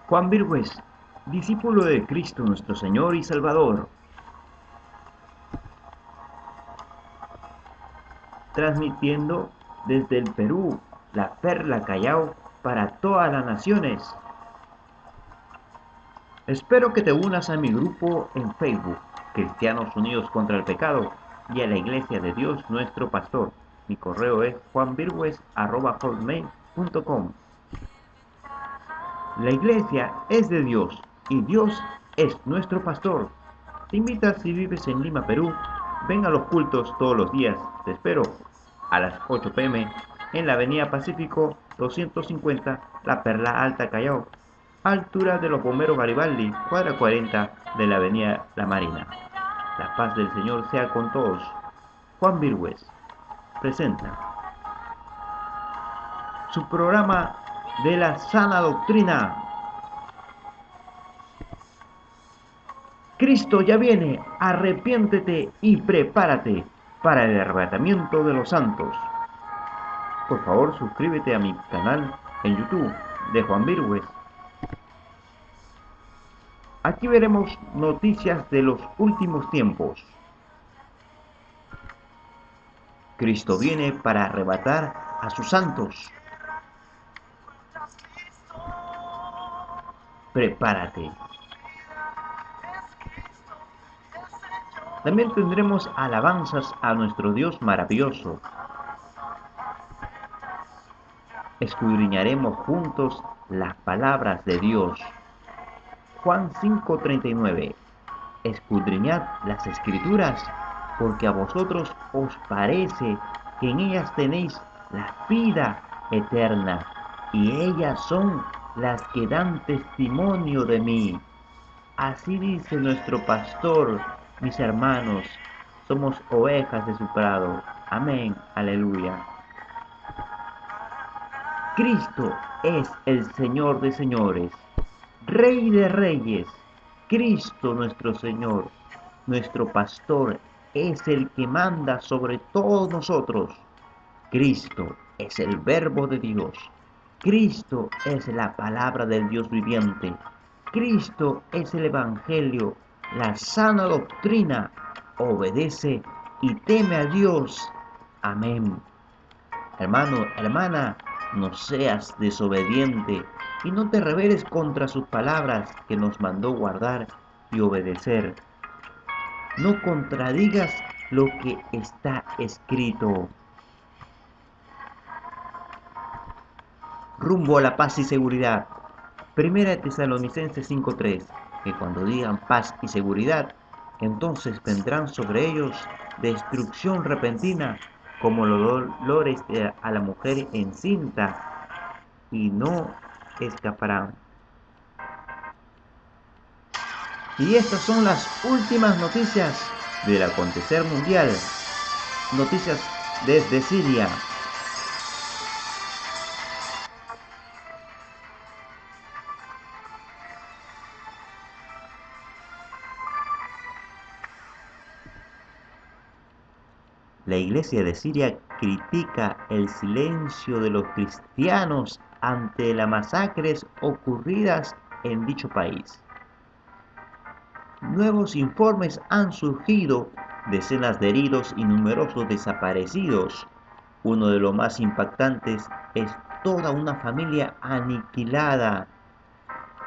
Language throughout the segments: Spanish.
Juan Virgües, discípulo de Cristo nuestro Señor y Salvador, transmitiendo desde el Perú, la Perla Callao, para todas las naciones. Espero que te unas a mi grupo en Facebook, Cristianos Unidos contra el Pecado, y a la Iglesia de Dios nuestro Pastor. Mi correo es juanvirgües@hotmail.com. La iglesia es de Dios y Dios es nuestro pastor. Te invita, si vives en Lima, Perú, ven a los cultos todos los días. Te espero a las 8 p.m. en la Avenida Pacífico 250, La Perla Alta, Callao, altura de los Bomberos Garibaldi, cuadra 40 de la Avenida La Marina. La paz del Señor sea con todos. Juan Virgües presenta su programa de la sana doctrina. Cristo ya viene, arrepiéntete y prepárate para el arrebatamiento de los santos. Por favor, suscríbete a mi canal en YouTube de Juan Virgües. Aquí veremos noticias de los últimos tiempos. Cristo viene para arrebatar a sus santos. Prepárate. También tendremos alabanzas a nuestro Dios maravilloso. Escudriñaremos juntos las palabras de Dios. Juan 5:39. Escudriñad las Escrituras, porque a vosotros os parece que en ellas tenéis la vida eterna, y ellas son las que dan testimonio de mí. Así dice nuestro pastor, mis hermanos, somos ovejas de su prado. Amén, aleluya. Cristo es el Señor de señores, Rey de reyes. Cristo nuestro Señor, nuestro pastor, es el que manda sobre todos nosotros. Cristo es el Verbo de Dios. Cristo es la palabra del Dios viviente. Cristo es el Evangelio, la sana doctrina. Obedece y teme a Dios. Amén. Hermano, hermana, no seas desobediente y no te rebeles contra sus palabras que nos mandó guardar y obedecer. No contradigas lo que está escrito. Rumbo a la paz y seguridad. Primera de Tesalonicenses 5:3, que cuando digan paz y seguridad, entonces vendrán sobre ellos destrucción repentina, como los dolores a la mujer encinta, y no escaparán. Y estas son las últimas noticias del acontecer mundial. Noticias desde Siria. La Iglesia de Siria critica el silencio de los cristianos ante las masacres ocurridas en dicho país. Nuevos informes han surgido, decenas de heridos y numerosos desaparecidos. Uno de los más impactantes es toda una familia aniquilada,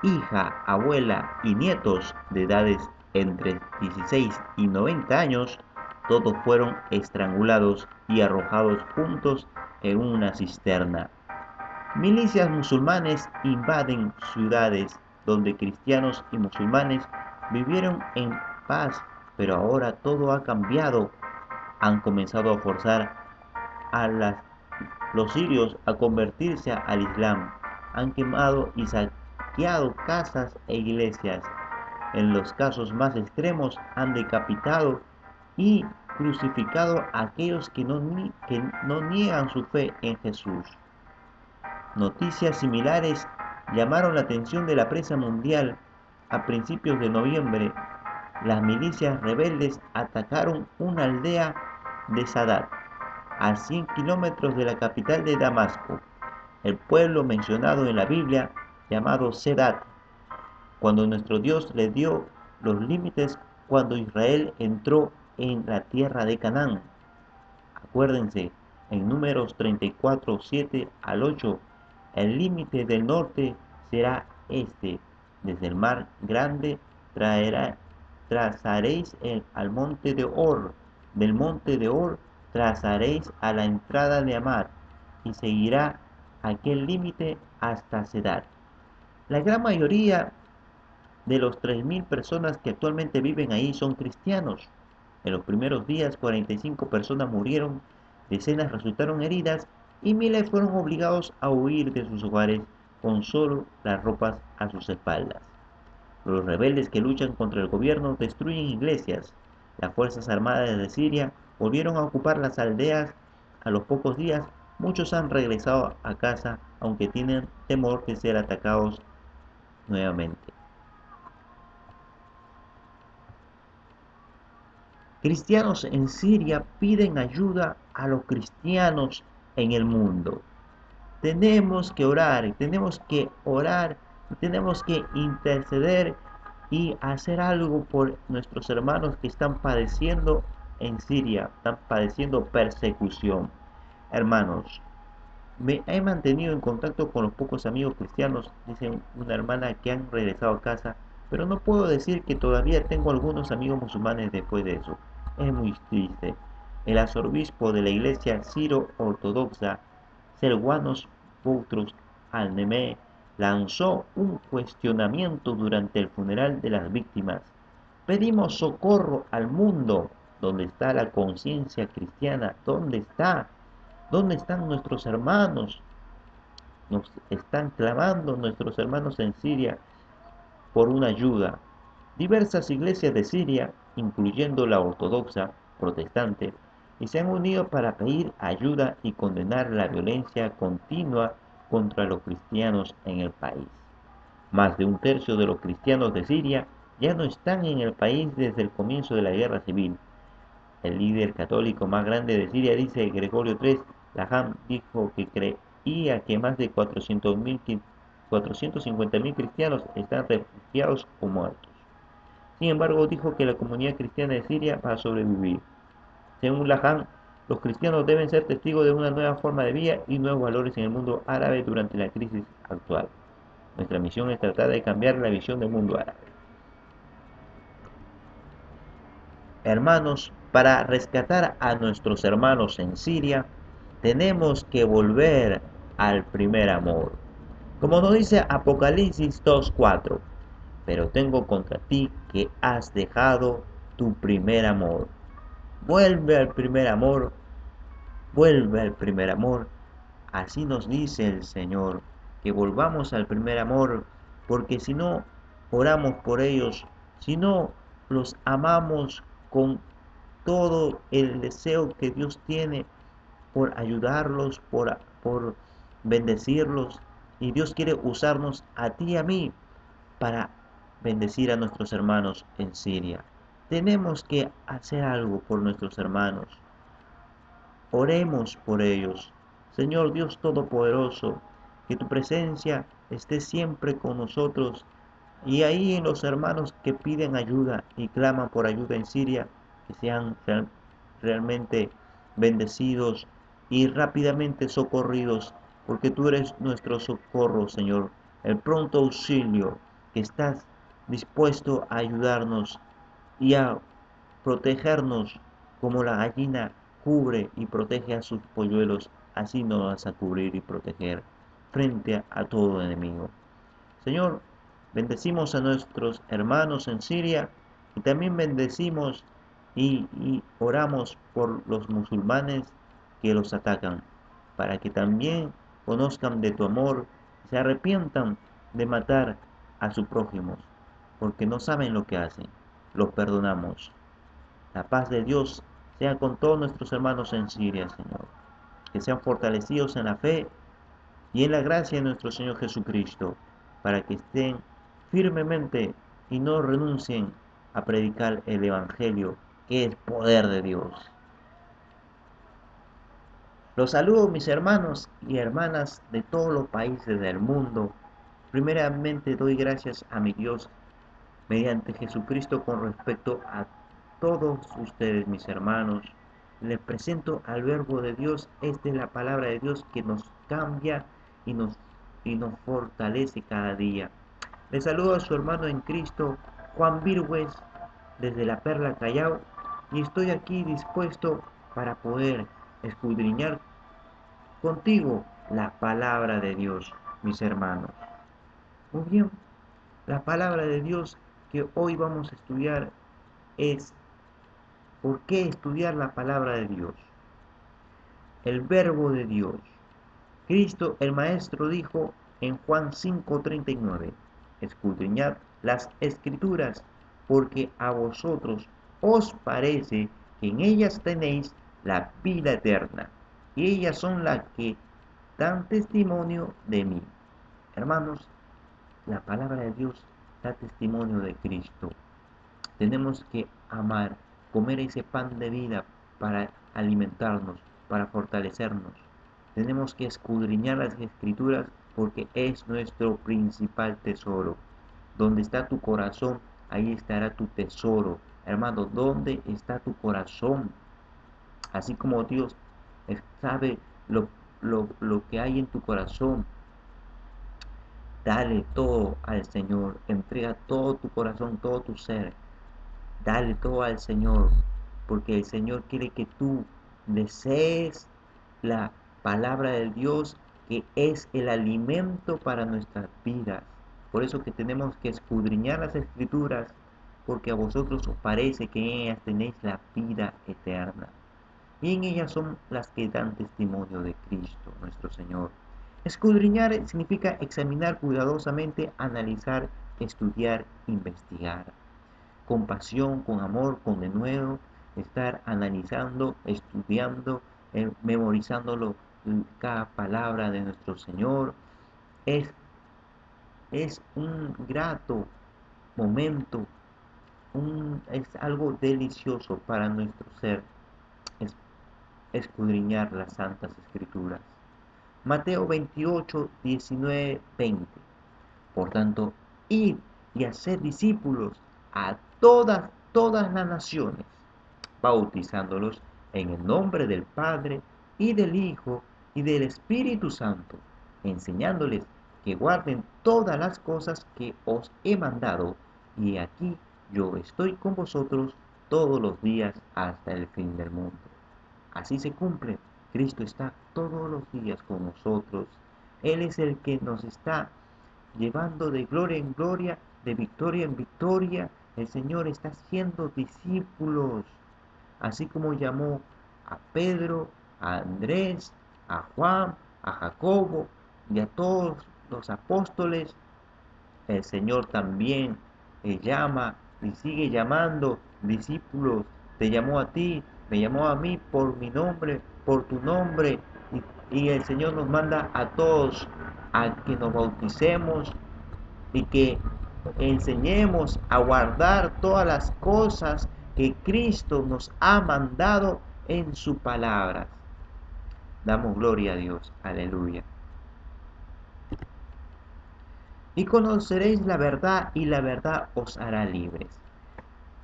hija, abuela y nietos de edades entre 16 y 90 años, todos fueron estrangulados y arrojados juntos en una cisterna. Milicias musulmanes invaden ciudades donde cristianos y musulmanes vivieron en paz, pero ahora todo ha cambiado. Han comenzado a forzar a los sirios a convertirse al Islam. Han quemado y saqueado casas e iglesias. En los casos más extremos han decapitado y crucificado a aquellos que no niegan su fe en Jesús. Noticias similares llamaron la atención de la prensa mundial. A principios de noviembre, las milicias rebeldes atacaron una aldea de Sadat, a 100 kilómetros de la capital de Damasco. El pueblo mencionado en la Biblia, llamado Sedat, cuando nuestro Dios le dio los límites cuando Israel entró en la tierra de Canaán. Acuérdense, en Números 34, 7 al 8, el límite del norte será este: desde el mar grande trazaréis al monte de Hor, del monte de Hor trazaréis a la entrada de Amad, y seguirá aquel límite hasta Sedad. La gran mayoría de los 3.000 personas que actualmente viven ahí son cristianos. En los primeros días, 45 personas murieron, decenas resultaron heridas y miles fueron obligados a huir de sus hogares con solo las ropas a sus espaldas. Los rebeldes que luchan contra el gobierno destruyen iglesias. Las fuerzas armadas de Siria volvieron a ocupar las aldeas. A los pocos días, muchos han regresado a casa, aunque tienen temor de ser atacados nuevamente. Cristianos en Siria piden ayuda a los cristianos en el mundo. Tenemos que orar, tenemos que interceder y hacer algo por nuestros hermanos que están padeciendo en Siria, están padeciendo persecución. Hermanos, me he mantenido en contacto con los pocos amigos cristianos, dice una hermana, que han regresado a casa, pero no puedo decir que todavía tengo algunos amigos musulmanes después de eso. Es muy triste. El arzobispo de la iglesia Siro-Ortodoxa, Selwanos Boutros al-Nemé, lanzó un cuestionamiento durante el funeral de las víctimas. Pedimos socorro al mundo. ¿Dónde está la conciencia cristiana? ¿Dónde está? ¿Dónde están nuestros hermanos? Nos están clamando nuestros hermanos en Siria por una ayuda. Diversas iglesias de Siria, incluyendo la ortodoxa protestante, y se han unido para pedir ayuda y condenar la violencia continua contra los cristianos en el país. Más de un tercio de los cristianos de Siria ya no están en el país desde el comienzo de la guerra civil. El líder católico más grande de Siria, dice Gregorio III, Laham, dijo que creía que más de 450.000 cristianos están refugiados o muertos. Sin embargo, dijo que la comunidad cristiana de Siria va a sobrevivir. Según Laham, los cristianos deben ser testigos de una nueva forma de vida y nuevos valores en el mundo árabe durante la crisis actual. Nuestra misión es tratar de cambiar la visión del mundo árabe. Hermanos, para rescatar a nuestros hermanos en Siria, tenemos que volver al primer amor. Como nos dice Apocalipsis 2:4, pero tengo contra ti que has dejado tu primer amor. Vuelve al primer amor, vuelve al primer amor. Así nos dice el Señor, que volvamos al primer amor, porque si no oramos por ellos, si no los amamos con todo el deseo que Dios tiene por ayudarlos, por bendecirlos, y Dios quiere usarnos a ti y a mí para bendecir a nuestros hermanos en Siria. Tenemos que hacer algo por nuestros hermanos. Oremos por ellos. Señor Dios Todopoderoso, que tu presencia esté siempre con nosotros y ahí en los hermanos que piden ayuda y claman por ayuda en Siria, que sean realmente bendecidos y rápidamente socorridos, porque tú eres nuestro socorro, Señor, el pronto auxilio, que estás dispuesto a ayudarnos y a protegernos como la gallina cubre y protege a sus polluelos, así nos vas a cubrir y proteger frente a todo enemigo. Señor, bendecimos a nuestros hermanos en Siria y también bendecimos y oramos por los musulmanes que los atacan, para que también conozcan de tu amor y se arrepientan de matar a sus prójimos, porque no saben lo que hacen. Los perdonamos. La paz de Dios sea con todos nuestros hermanos en Siria, Señor. Que sean fortalecidos en la fe y en la gracia de nuestro Señor Jesucristo, para que estén firmemente y no renuncien a predicar el Evangelio, que es poder de Dios. Los saludo, mis hermanos y hermanas de todos los países del mundo, Primeramente doy gracias a mi Dios mediante Jesucristo con respecto a todos ustedes, mis hermanos. Les presento al Verbo de Dios. Esta es la palabra de Dios que nos cambia y nos, y nos fortalece cada día. Les saludo a su hermano en Cristo, Juan Virgües, desde la Perla Callao, y estoy aquí dispuesto para poder escudriñar contigo la palabra de Dios, mis hermanos. Muy bien, la palabra de Dios que hoy vamos a estudiar es ¿por qué estudiar la palabra de Dios? El verbo de Dios. Cristo el Maestro dijo en Juan 5:39, escudriñad las escrituras, porque a vosotros os parece que en ellas tenéis la vida eterna, y ellas son las que dan testimonio de mí. Hermanos, la palabra de Dios da testimonio de Cristo. Tenemos que amar, comer ese pan de vida para alimentarnos, para fortalecernos. Tenemos que escudriñar las escrituras porque es nuestro principal tesoro. Donde está tu corazón, ahí estará tu tesoro. Hermano, ¿dónde está tu corazón? Así como Dios sabe lo que hay en tu corazón, dale todo al Señor. Entrega todo tu corazón, todo tu ser. Dale todo al Señor, porque el Señor quiere que tú desees la palabra de Dios, que es el alimento para nuestras vidas. Por eso que tenemos que escudriñar las escrituras, porque a vosotros os parece que en ellas tenéis la vida eterna. Y en ellas son las que dan testimonio de Cristo, nuestro Señor. Escudriñar significa examinar cuidadosamente, analizar, estudiar, investigar con pasión, con amor, con denuedo, estar analizando, estudiando, memorizándolo cada palabra de nuestro Señor. Es, es un grato momento, es algo delicioso para nuestro ser, es, escudriñar las Santas Escrituras. Mateo 28, 19, 20. Por tanto, id y haced discípulos a todas las naciones, bautizándolos en el nombre del Padre y del Hijo y del Espíritu Santo, enseñándoles que guarden todas las cosas que os he mandado, y aquí yo estoy con vosotros todos los días hasta el fin del mundo. Así se cumple. Cristo está todos los días con nosotros. Él es el que nos está llevando de gloria en gloria, de victoria en victoria. El Señor está haciendo discípulos, así como llamó a Pedro, a Andrés, a Juan, a Jacobo y a todos los apóstoles. El Señor también llama y sigue llamando discípulos. Te llamó a ti, me llamó a mí por mi nombre, por tu nombre. Y el Señor nos manda a todos a que nos bauticemos y que enseñemos a guardar todas las cosas que Cristo nos ha mandado en su palabra. Damos gloria a Dios. Aleluya. Y conoceréis la verdad y la verdad os hará libres.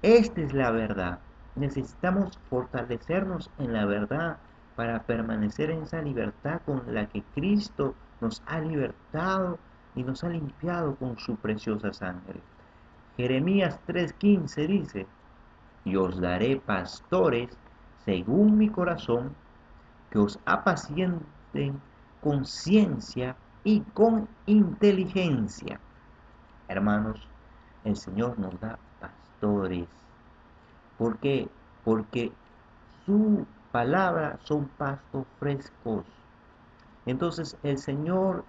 Esta es la verdad. Necesitamos fortalecernos en la verdad para permanecer en esa libertad con la que Cristo nos ha libertado y nos ha limpiado con su preciosa sangre. Jeremías 3:15 dice, y os daré pastores según mi corazón, que os apacienten con ciencia y con inteligencia. Hermanos, el Señor nos da pastores. ¿Por qué? Porque su palabra son pastos frescos. Entonces el Señor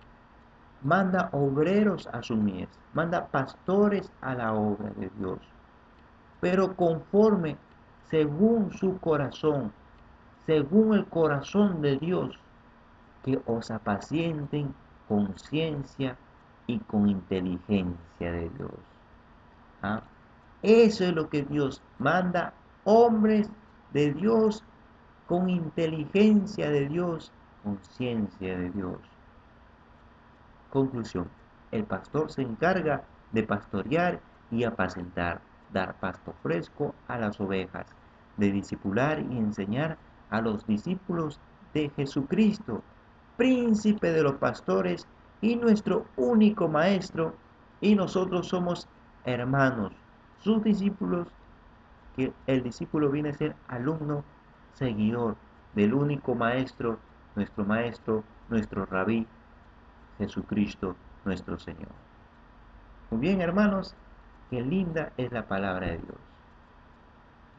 manda obreros a su mies, manda pastores a la obra de Dios, pero conforme, según su corazón, según el corazón de Dios, que os apacienten con ciencia y con inteligencia de Dios. ¿Ah? Eso es lo que Dios manda, hombres de Dios con inteligencia de Dios, con ciencia de Dios. Conclusión. El pastor se encarga de pastorear y apacentar, dar pasto fresco a las ovejas, de discipular y enseñar a los discípulos de Jesucristo, príncipe de los pastores y nuestro único maestro, y nosotros somos hermanos, sus discípulos, que el discípulo viene a ser alumno, seguidor del único maestro, nuestro rabí, Jesucristo, nuestro Señor. Muy bien, hermanos, qué linda es la palabra de Dios.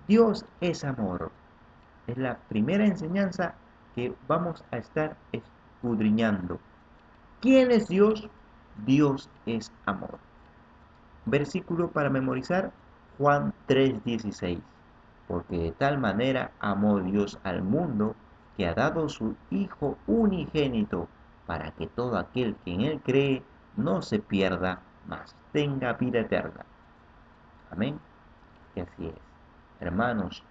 Dios es amor. Es la primera enseñanza que vamos a estar escudriñando. ¿Quién es Dios? Dios es amor. Versículo para memorizar, Juan 3:16. Porque de tal manera amó Dios al mundo que ha dado su Hijo unigénito, para que todo aquel que en él cree no se pierda, mas tenga vida eterna. Amén. Y así es. Hermanos,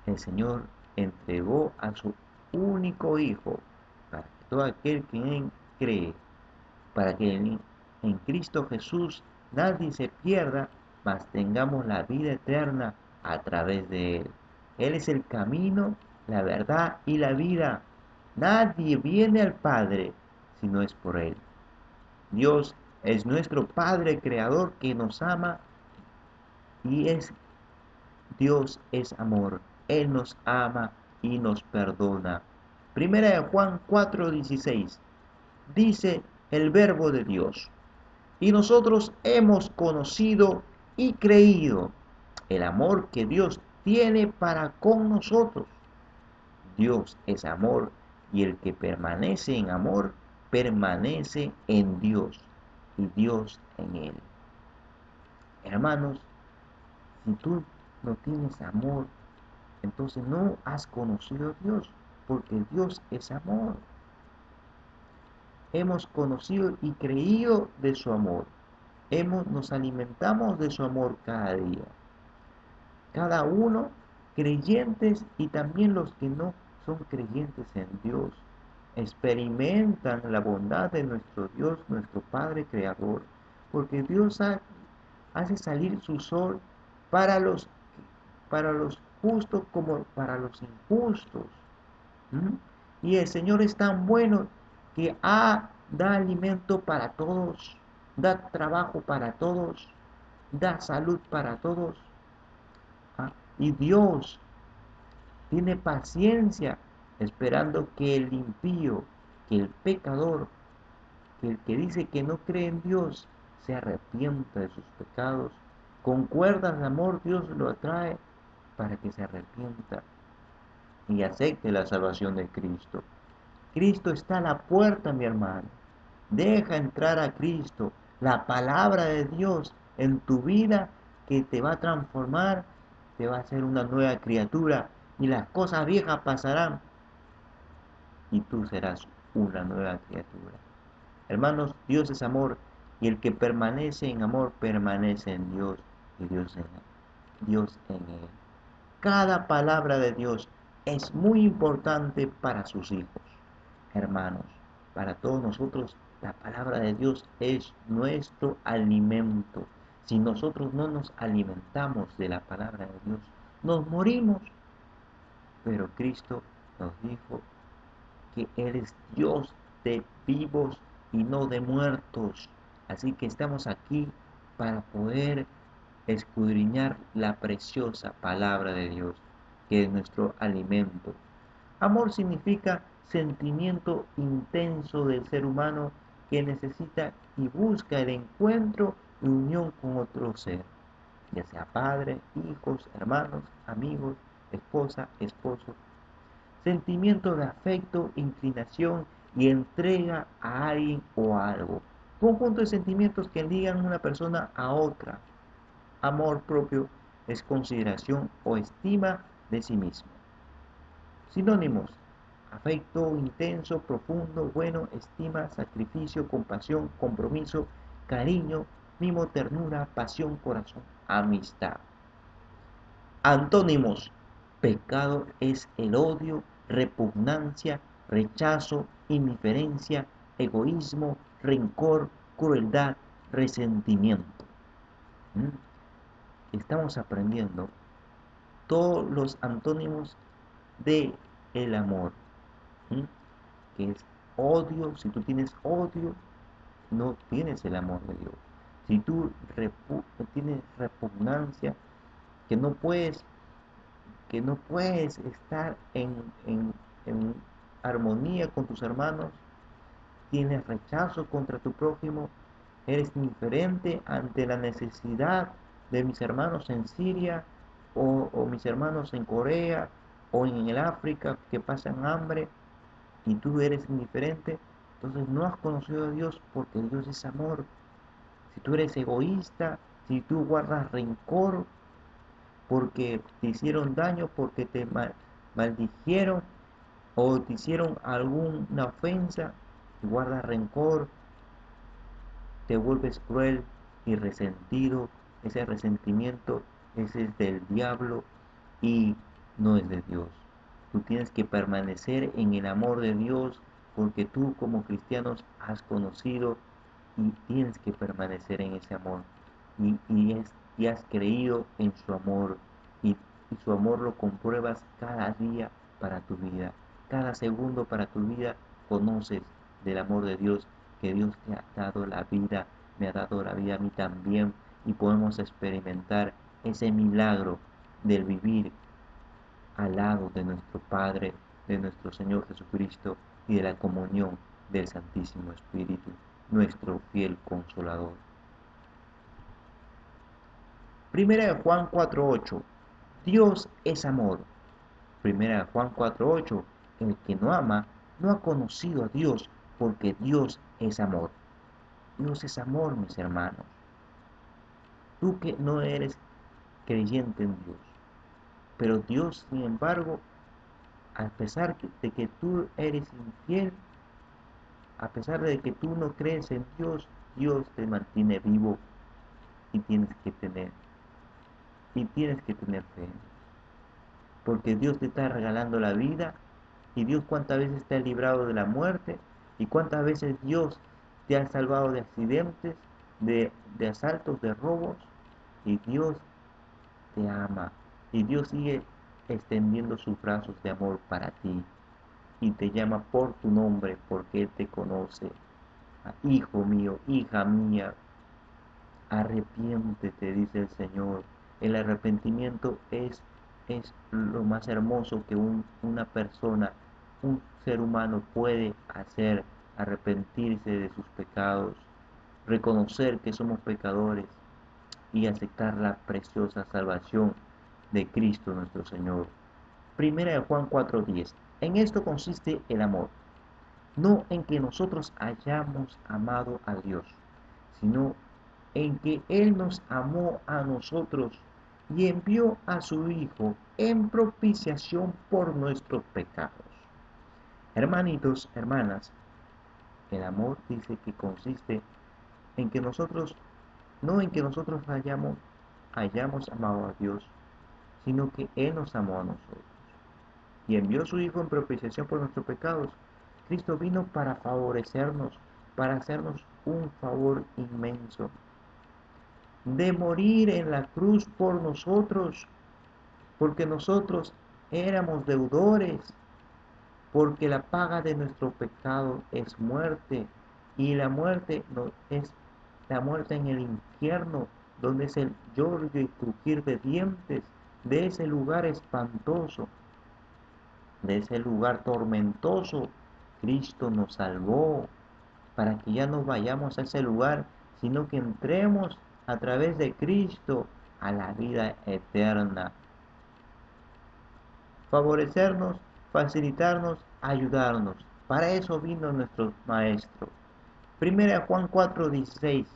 el Señor entregó a su único Hijo, para que todo aquel que en él cree, para que en Cristo Jesús nadie se pierda, mas tengamos la vida eterna a través de Él. Él es el camino, la verdad y la vida. Nadie viene al Padre si no es por Él. Dios es nuestro Padre Creador que nos ama y Dios es amor. Él nos ama y nos perdona. Primera de Juan 4:16 dice el verbo de Dios. Y nosotros hemos conocido y creído el amor que Dios tiene para con nosotros. Dios es amor y el que permanece en amor permanece en Dios y Dios en él. Hermanos, si tú no tienes amor, entonces no has conocido a Dios, porque Dios es amor. Hemos conocido y creído de su amor. Nos alimentamos de su amor cada día. Cada uno, creyentes y también los que no son creyentes en Dios, experimentan la bondad de nuestro Dios, nuestro Padre Creador, porque Dios hace salir su sol para los justos como para los injustos. ¿Mm? Y el Señor es tan bueno que da alimento para todos, da trabajo para todos, da salud para todos. ¿Ah? Y Dios tiene paciencia esperando que el impío, que el pecador, que el que dice que no cree en Dios, se arrepienta de sus pecados. Con cuerdas de amor Dios lo atrae para que se arrepienta y acepte la salvación de Cristo. Cristo está a la puerta, mi hermano. Deja entrar a Cristo, la palabra de Dios en tu vida, que te va a transformar, te va a hacer una nueva criatura y las cosas viejas pasarán y tú serás una nueva criatura. Hermanos, Dios es amor y el que permanece en amor permanece en Dios y Dios en él. Cada palabra de Dios es muy importante para sus hijos. Hermanos, para todos nosotros la palabra de Dios es nuestro alimento. Si nosotros no nos alimentamos de la palabra de Dios, nos morimos. Pero Cristo nos dijo que Él es Dios de vivos y no de muertos. Así que estamos aquí para poder escudriñar la preciosa palabra de Dios, que es nuestro alimento. Amor significa sentimiento intenso del ser humano que necesita y busca el encuentro y unión con otro ser, ya sea padre, hijos, hermanos, amigos, esposa, esposo. Sentimiento de afecto, inclinación y entrega a alguien o a algo. Conjunto de sentimientos que ligan una persona a otra. Amor propio es consideración o estima de sí mismo. Sinónimos: afecto intenso, profundo, bueno, estima, sacrificio, compasión, compromiso, cariño, mimo, ternura, pasión, corazón, amistad. Antónimos: pecado es el odio, repugnancia, rechazo, indiferencia, egoísmo, rencor, crueldad, resentimiento. ¿Mm? Estamos aprendiendo todos los antónimos de el amor, ¿sí? Que es odio. Si tú tienes odio, no tienes el amor de Dios. Si tú tienes repugnancia, que no puedes, que no puedes estar en armonía con tus hermanos, tienes rechazo contra tu prójimo, eres indiferente ante la necesidad de mis hermanos en Siria o mis hermanos en Corea o en el África que pasan hambre y tú eres indiferente, entonces no has conocido a Dios porque Dios es amor. Si tú eres egoísta, si tú guardas rencor porque te hicieron daño, porque te maldijeron o te hicieron alguna ofensa, y guardas rencor, te vuelves cruel y resentido, ese resentimiento, ese es del diablo y no es de Dios. Tú tienes que permanecer en el amor de Dios porque tú como cristianos has conocido y tienes que permanecer en ese amor y has creído en su amor y su amor lo compruebas cada día para tu vida, cada segundo para tu vida conoces del amor de Dios, que Dios te ha dado la vida, me ha dado la vida a mí también y podemos experimentar ese milagro del vivir al lado de nuestro Padre, de nuestro Señor Jesucristo y de la comunión del Santísimo Espíritu, nuestro fiel consolador. Primera de Juan 4:8. Dios es amor. Primera de Juan 4:8. El que no ama no ha conocido a Dios, porque Dios es amor. Dios es amor, mis hermanos. Tú que no eres creyente en Dios, pero Dios, sin embargo, a pesar de que tú eres infiel, a pesar de que tú no crees en Dios, Dios te mantiene vivo y tienes que tener fe. Porque Dios te está regalando la vida y Dios cuántas veces te ha librado de la muerte y cuántas veces Dios te ha salvado de accidentes, de asaltos, de robos y Dios te ama y Dios sigue extendiendo sus brazos de amor para ti y te llama por tu nombre porque Él te conoce. Hijo mío, hija mía, arrepiéntete, dice el Señor. El arrepentimiento es lo más hermoso que una persona, un ser humano puede hacer, arrepentirse de sus pecados, reconocer que somos pecadores y aceptar la preciosa salvación de Cristo nuestro Señor. Primera de Juan 4:10. En esto consiste el amor, no en que nosotros hayamos amado a Dios, sino en que Él nos amó a nosotros y envió a su Hijo en propiciación por nuestros pecados. Hermanitos, hermanas, el amor dice que consiste en que nosotros, no en que nosotros hayamos amado a Dios, sino que Él nos amó a nosotros y envió a su Hijo en propiciación por nuestros pecados. Cristo vino para favorecernos, para hacernos un favor inmenso, de morir en la cruz por nosotros, porque nosotros éramos deudores, porque la paga de nuestro pecado es muerte, y la muerte no es la muerte en el infierno, donde es el lloro y crujir de dientes, de ese lugar espantoso, de ese lugar tormentoso. Cristo nos salvó para que ya no vayamos a ese lugar, sino que entremos a través de Cristo a la vida eterna. Favorecernos, facilitarnos, ayudarnos. Para eso vino nuestro Maestro. Primera Juan 4:16.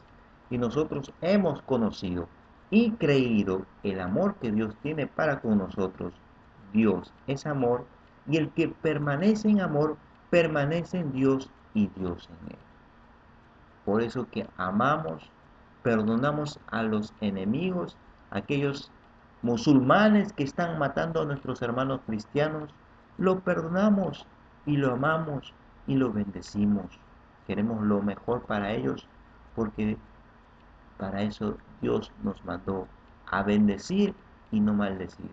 Y nosotros hemos conocido y creído el amor que Dios tiene para con nosotros. Dios es amor y el que permanece en amor permanece en Dios y Dios en él. Por eso que amamos, perdonamos a los enemigos, aquellos musulmanes que están matando a nuestros hermanos cristianos, lo perdonamos y lo amamos y lo bendecimos. Queremos lo mejor para ellos porque para eso Dios nos mandó a bendecir y no maldecir.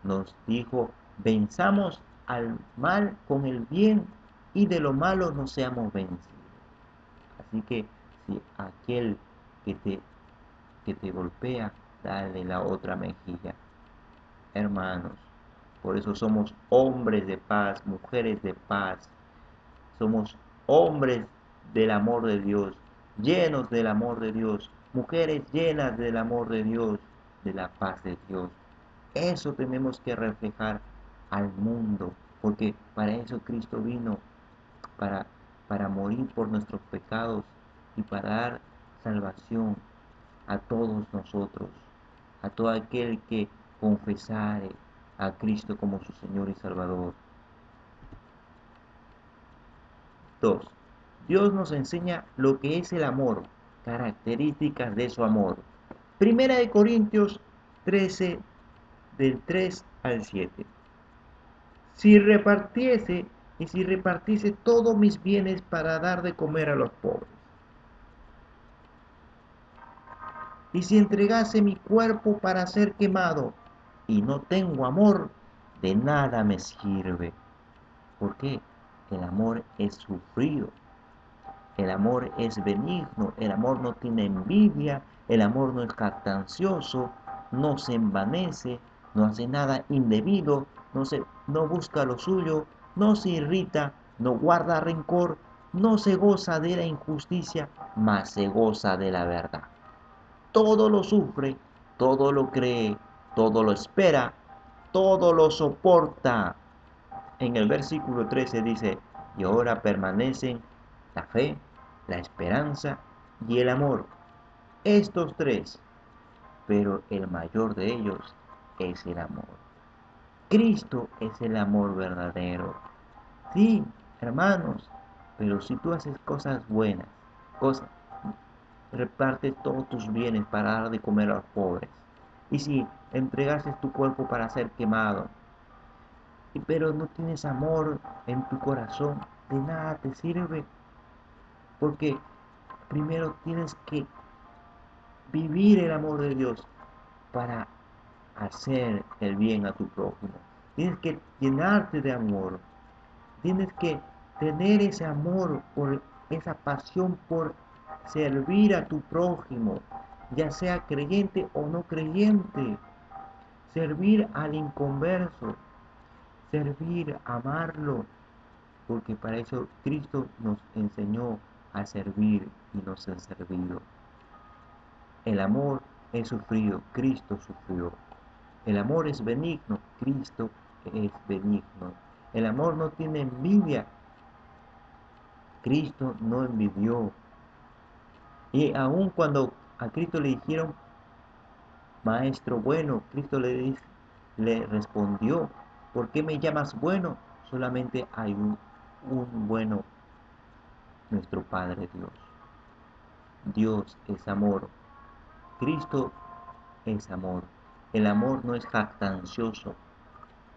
Nos dijo, venzamos al mal con el bien y de lo malo no seamos vencidos. Así que si aquel que te golpea, dale la otra mejilla. Hermanos, por eso somos hombres de paz, mujeres de paz. Somos hombres del amor de Dios, llenos del amor de Dios, mujeres llenas del amor de Dios, de la paz de Dios. Eso tenemos que reflejar al mundo, porque para eso Cristo vino, para, para morir por nuestros pecados y para dar salvación a todos nosotros, a todo aquel que confesare a Cristo como su Señor y Salvador. 2. Dios nos enseña lo que es el amor, características de su amor. Primera de Corintios 13, del 3 al 7. Si repartiese y si repartiese todos mis bienes para dar de comer a los pobres, y si entregase mi cuerpo para ser quemado, y no tengo amor, de nada me sirve. ¿Por qué? El amor es sufrido. El amor es benigno, el amor no tiene envidia, el amor no es jactancioso, no se envanece, no hace nada indebido, no busca lo suyo, no se irrita, no guarda rencor, no se goza de la injusticia, mas se goza de la verdad. Todo lo sufre, todo lo cree, todo lo espera, todo lo soporta. En el versículo 13 dice, y ahora permanecen la fe, la esperanza y el amor. Estos tres, pero el mayor de ellos es el amor. Cristo es el amor verdadero. Sí, hermanos, pero si tú haces cosas buenas, cosas, repartes todos tus bienes para dar de comer a los pobres, y si entregases tu cuerpo para ser quemado, pero no tienes amor en tu corazón, de nada te sirve, porque primero tienes que vivir el amor de Dios para hacer el bien a tu prójimo. Tienes que llenarte de amor, tienes que tener ese amor, por esa pasión por servir a tu prójimo, ya sea creyente o no creyente, servir al inconverso, servir, amarlo, porque para eso Cristo nos enseñó a servir y nos ha servido. El amor es sufrido, Cristo sufrió. El amor es benigno, Cristo es benigno. El amor no tiene envidia, Cristo no envidió. Y aun cuando a Cristo le dijeron, Maestro bueno, Cristo le respondió, ¿por qué me llamas bueno? Solamente hay un bueno, nuestro Padre Dios. Dios es amor, Cristo es amor. El amor no es jactancioso.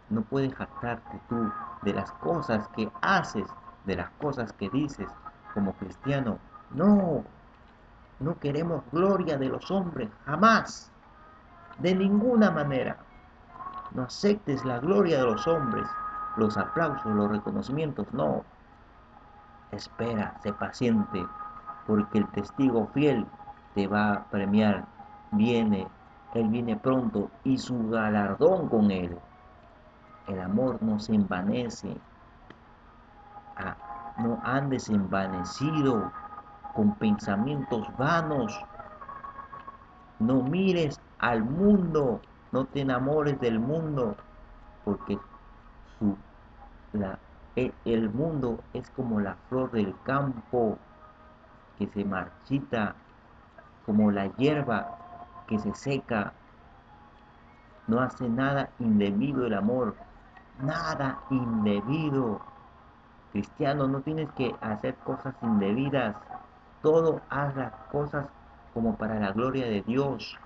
No puedes jactarte tú de las cosas que haces, de las cosas que dices como cristiano. No, no queremos gloria de los hombres, jamás, de ninguna manera. No aceptes la gloria de los hombres, los aplausos, los reconocimientos, no. Espera, sé paciente, porque el testigo fiel te va a premiar. Él viene pronto y su galardón con él. El amor no se envanece. No andes envanecido con pensamientos vanos. No mires al mundo, no te enamores del mundo, porque su, el mundo es como la flor del campo que se marchita, como la hierba que se seca. No hace nada indebido el amor, nada indebido. Cristiano, no tienes que hacer cosas indebidas, todo haz las cosas como para la gloria de Dios,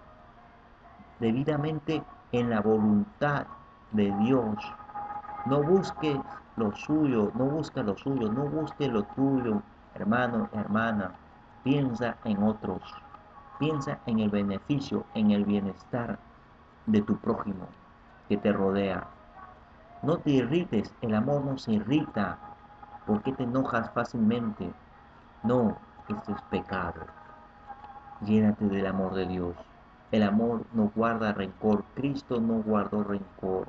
debidamente en la voluntad de Dios. No busques lo suyo, no busques lo suyo, no busques lo tuyo, hermano, hermana. Piensa en otros. Piensa en el beneficio, en el bienestar de tu prójimo que te rodea. No te irrites, el amor no se irrita. ¿Por qué te enojas fácilmente? No, esto es pecado. Llénate del amor de Dios. El amor no guarda rencor. Cristo no guardó rencor.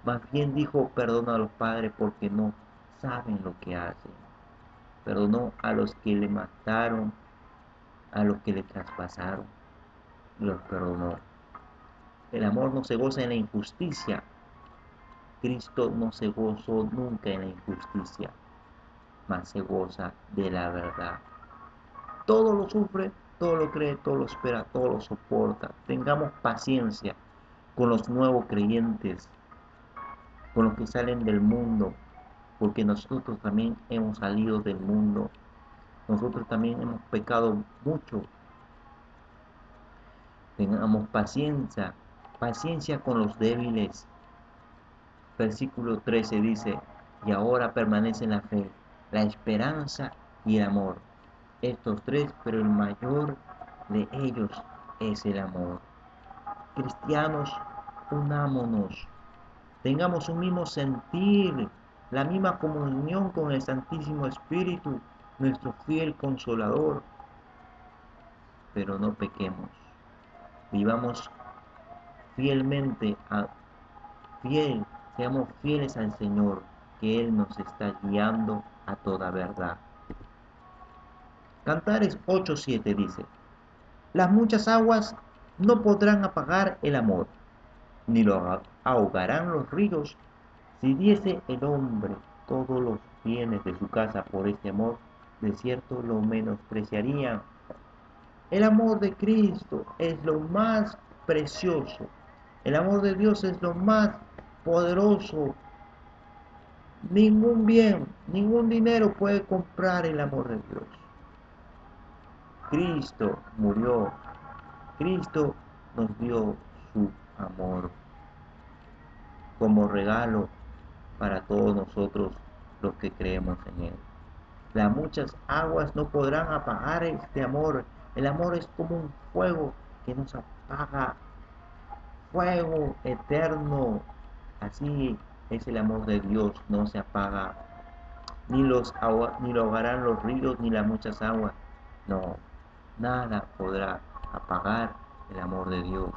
Más bien dijo, perdona a los padres porque no saben lo que hacen. Perdonó a los que le mataron, a los que le traspasaron. Los perdonó. El amor no se goza en la injusticia. Cristo no se gozó nunca en la injusticia, mas se goza de la verdad. Todo lo sufre, todo lo cree, todo lo espera, todo lo soporta. Tengamos paciencia con los nuevos creyentes, con los que salen del mundo, porque nosotros también hemos salido del mundo. Nosotros también hemos pecado mucho. Tengamos paciencia, paciencia con los débiles. Versículo 13 dice, y ahora permanecen la fe, la esperanza y el amor. Estos tres, pero el mayor de ellos es el amor. Cristianos, unámonos, tengamos un mismo sentir, la misma comunión con el Santísimo Espíritu, nuestro fiel consolador, pero no pequemos. Vivamos fielmente, seamos fieles al Señor, que Él nos está guiando a toda verdad. Cantares 8:7 dice, las muchas aguas no podrán apagar el amor, ni lo ahogarán los ríos. Si diese el hombre todos los bienes de su casa por este amor, de cierto lo menospreciarían. El amor de Cristo es lo más precioso. El amor de Dios es lo más poderoso. Ningún bien, ningún dinero puede comprar el amor de Dios. Cristo murió. Cristo nos dio su amor como regalo para todos nosotros los que creemos en Él. Las muchas aguas no podrán apagar este amor. El amor es como un fuego que nos apaga, fuego eterno. Así es el amor de Dios, no se apaga. Ni lo ahogarán los ríos ni las muchas aguas. No, nada podrá apagar el amor de Dios.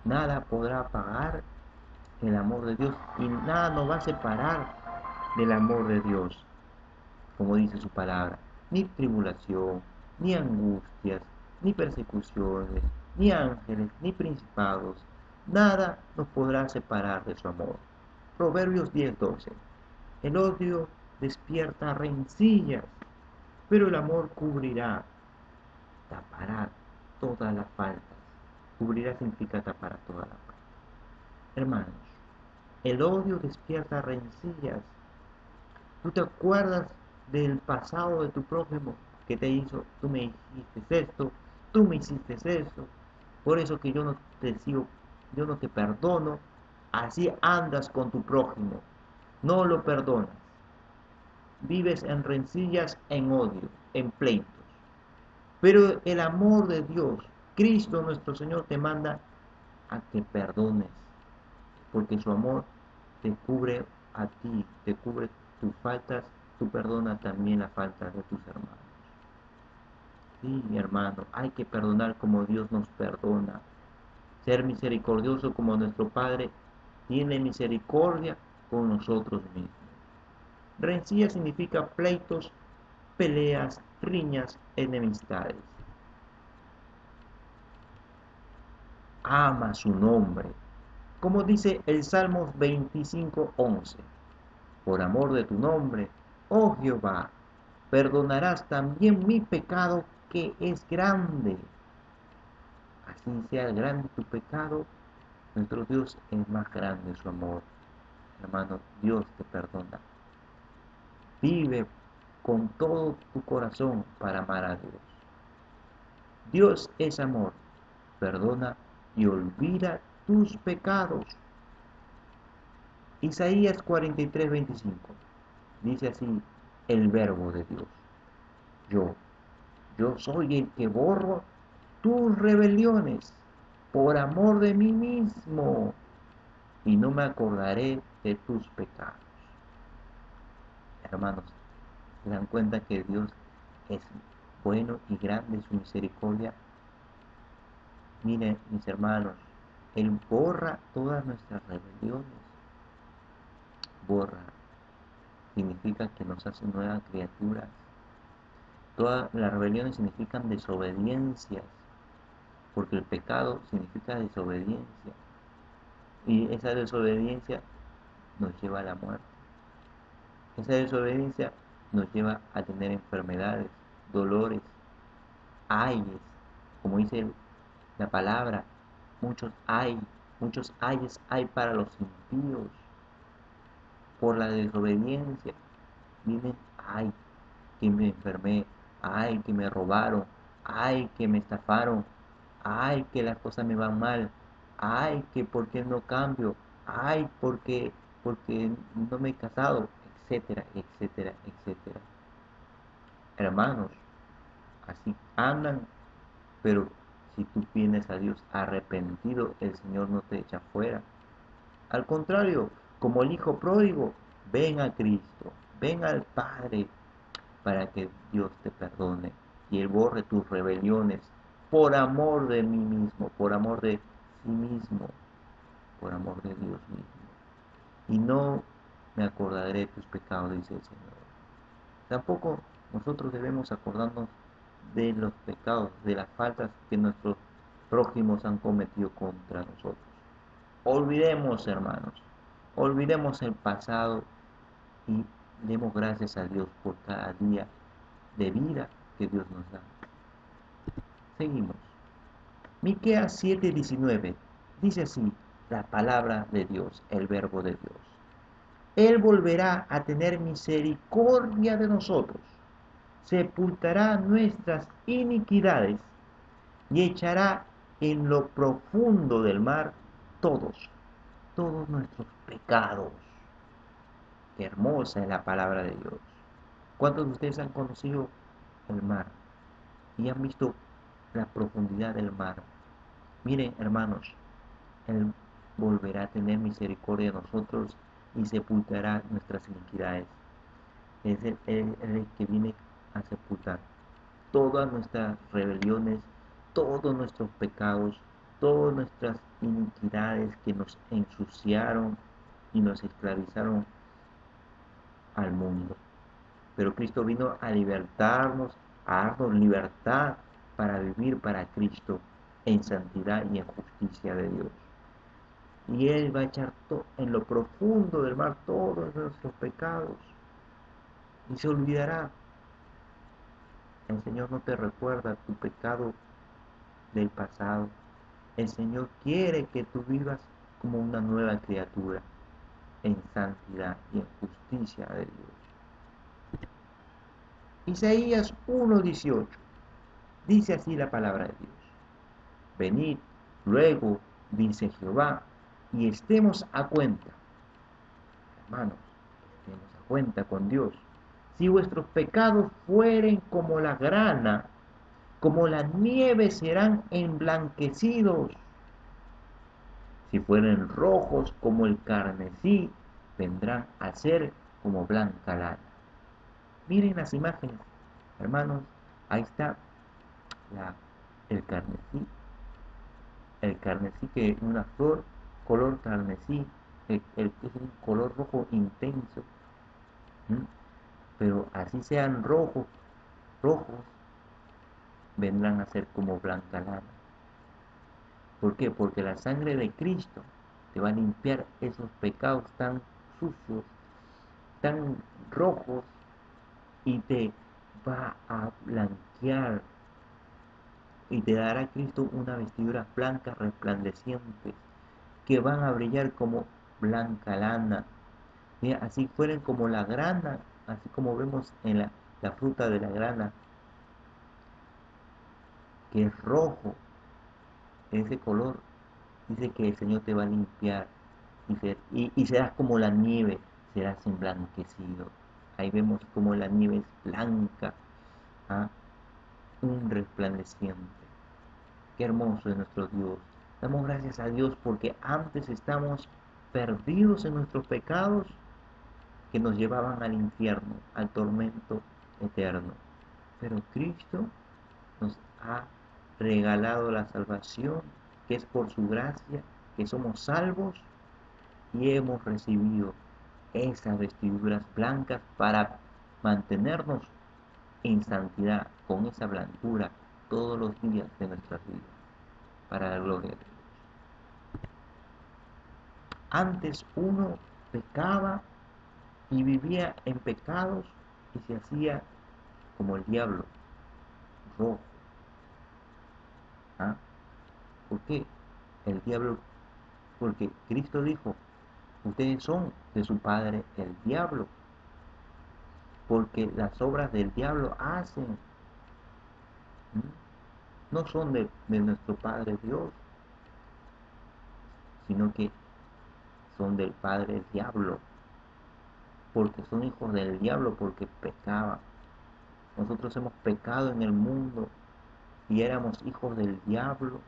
Nada podrá apagar el amor de Dios y nada nos va a separar del amor de Dios, como dice su palabra. Ni tribulación, ni angustias, ni persecuciones, ni ángeles, ni principados, nada nos podrá separar de su amor. Proverbios 10:12. El odio despierta rencillas, pero el amor cubrirá, tapará todas las faltas. Cubrirá significa tapar todas las faltas. Hermanos, el odio despierta rencillas. ¿Tú te acuerdas del pasado de tu prójimo que te hizo? Tú me hiciste esto, tú me hiciste eso. Por eso que yo no te sigo, yo no te perdono. Así andas con tu prójimo. No lo perdonas. Vives en rencillas, en odio, en pleitos. Pero el amor de Dios, Cristo nuestro Señor, te manda a que perdones, porque su amor te cubre a ti, te cubre tus faltas, tú perdonas también las faltas de tus hermanos. Sí, mi hermano, hay que perdonar como Dios nos perdona, ser misericordioso como nuestro Padre tiene misericordia con nosotros mismos. Rencilla significa pleitos, peleas, riñas, enemistades. Ama su nombre, como dice el Salmos 25:11. Por amor de tu nombre, oh Jehová, perdonarás también mi pecado que es grande. Así sea grande tu pecado, nuestro Dios es más grande su amor. Hermano, Dios te perdona. Vive con todo tu corazón para amar a Dios. Dios es amor. Perdona y olvida tus pecados. Isaías 43:25. Dice así el verbo de Dios. Yo, Yo soy el que borro tus rebeliones por amor de mí mismo y no me acordaré de tus pecados. Hermanos, se dan cuenta que Dios es bueno y grande en su misericordia. Miren, mis hermanos, Él borra todas nuestras rebeliones. Borra significa que nos hace nuevas criaturas. Todas las rebeliones significan desobediencias, porque el pecado significa desobediencia. Y esa desobediencia nos lleva a la muerte. Esa desobediencia nos lleva a tener enfermedades, dolores, ayes, como dice la palabra, muchos ayes hay para los impíos. Por la desobediencia vienen, ay, que me enfermé, ay, que me robaron, ay, que me estafaron, ay, que las cosas me van mal, ay, que por qué no cambio, ay, porque no me he casado, etcétera, etcétera, etcétera. Hermanos, así andan, pero si tú vienes a Dios arrepentido, el Señor no te echa fuera. Al contrario, como el hijo pródigo, ven a Cristo, ven al Padre, para que Dios te perdone y Él borre tus rebeliones por amor de mí mismo, por amor de sí mismo, por amor de Dios mismo. Y no me acordaré de tus pecados, dice el Señor. Tampoco nosotros debemos acordarnos de los pecados, de las faltas que nuestros prójimos han cometido contra nosotros. Olvidemos, hermanos, olvidemos el pasado y demos gracias a Dios por cada día de vida que Dios nos da. Seguimos. Miqueas 7:19 dice así la palabra de Dios, el verbo de Dios. Él volverá a tener misericordia de nosotros, sepultará nuestras iniquidades y echará en lo profundo del mar todos nuestros pecados. Qué hermosa es la palabra de Dios. ¿Cuántos de ustedes han conocido el mar y han visto la profundidad del mar? Miren, hermanos, Él volverá a tener misericordia de nosotros y sepultará nuestras iniquidades. Es el que viene a sepultar todas nuestras rebeliones, todos nuestros pecados, todas nuestras iniquidades que nos ensuciaron y nos esclavizaron al mundo. Pero Cristo vino a libertarnos, a darnos libertad para vivir para Cristo en santidad y en justicia de Dios. Y Él va a echar en lo profundo del mar todos nuestros pecados y se olvidará. El Señor no te recuerda tu pecado del pasado. El Señor quiere que tú vivas como una nueva criatura en santidad y en justicia de Dios. Isaías 1:18 dice así la palabra de Dios. Venid luego, dice Jehová, y estemos a cuenta. Hermanos, estemos a cuenta con Dios. Si vuestros pecados fueren como la grana, como la nieve serán emblanquecidos. Si fueren rojos como el carmesí, vendrán a ser como blanca lana. Miren las imágenes, hermanos, ahí está la, el carmesí, que es una flor color carmesí, es un color rojo intenso, ¿m? Pero así sean rojos, vendrán a ser como blanca lana. ¿Por qué? Porque la sangre de Cristo te va a limpiar esos pecados tan sucios, tan rojos, y te va a blanquear y te dará Cristo una vestidura blanca resplandeciente que van a brillar como blanca lana. Mira, así fueren como la grana, así como vemos en la fruta de la grana, que es rojo, ese color, dice que el Señor te va a limpiar y serás como la nieve, serás emblanquecido. Ahí vemos como la nieve es blanca, ¿ah? un resplandeciente. Qué hermoso es nuestro Dios. Damos gracias a Dios porque antes estamos perdidos en nuestros pecados que nos llevaban al infierno, al tormento eterno. Pero Cristo nos ha regalado la salvación, que es por su gracia, que somos salvos y hemos recibido esas vestiduras blancas para mantenernos en santidad, con esa blancura todos los días de nuestras vidas, para la gloria de Dios. Antes uno pecaba y vivía en pecados y se hacía como el diablo, rojo. ¿Ah? ¿Por qué? El diablo, porque Cristo dijo, ustedes son de su padre el diablo, porque las obras del diablo hacen, ¿m? No son de nuestro Padre Dios, sino que son del Padre Diablo, porque son hijos del diablo, porque pecaban. Nosotros hemos pecado en el mundo y éramos hijos del diablo,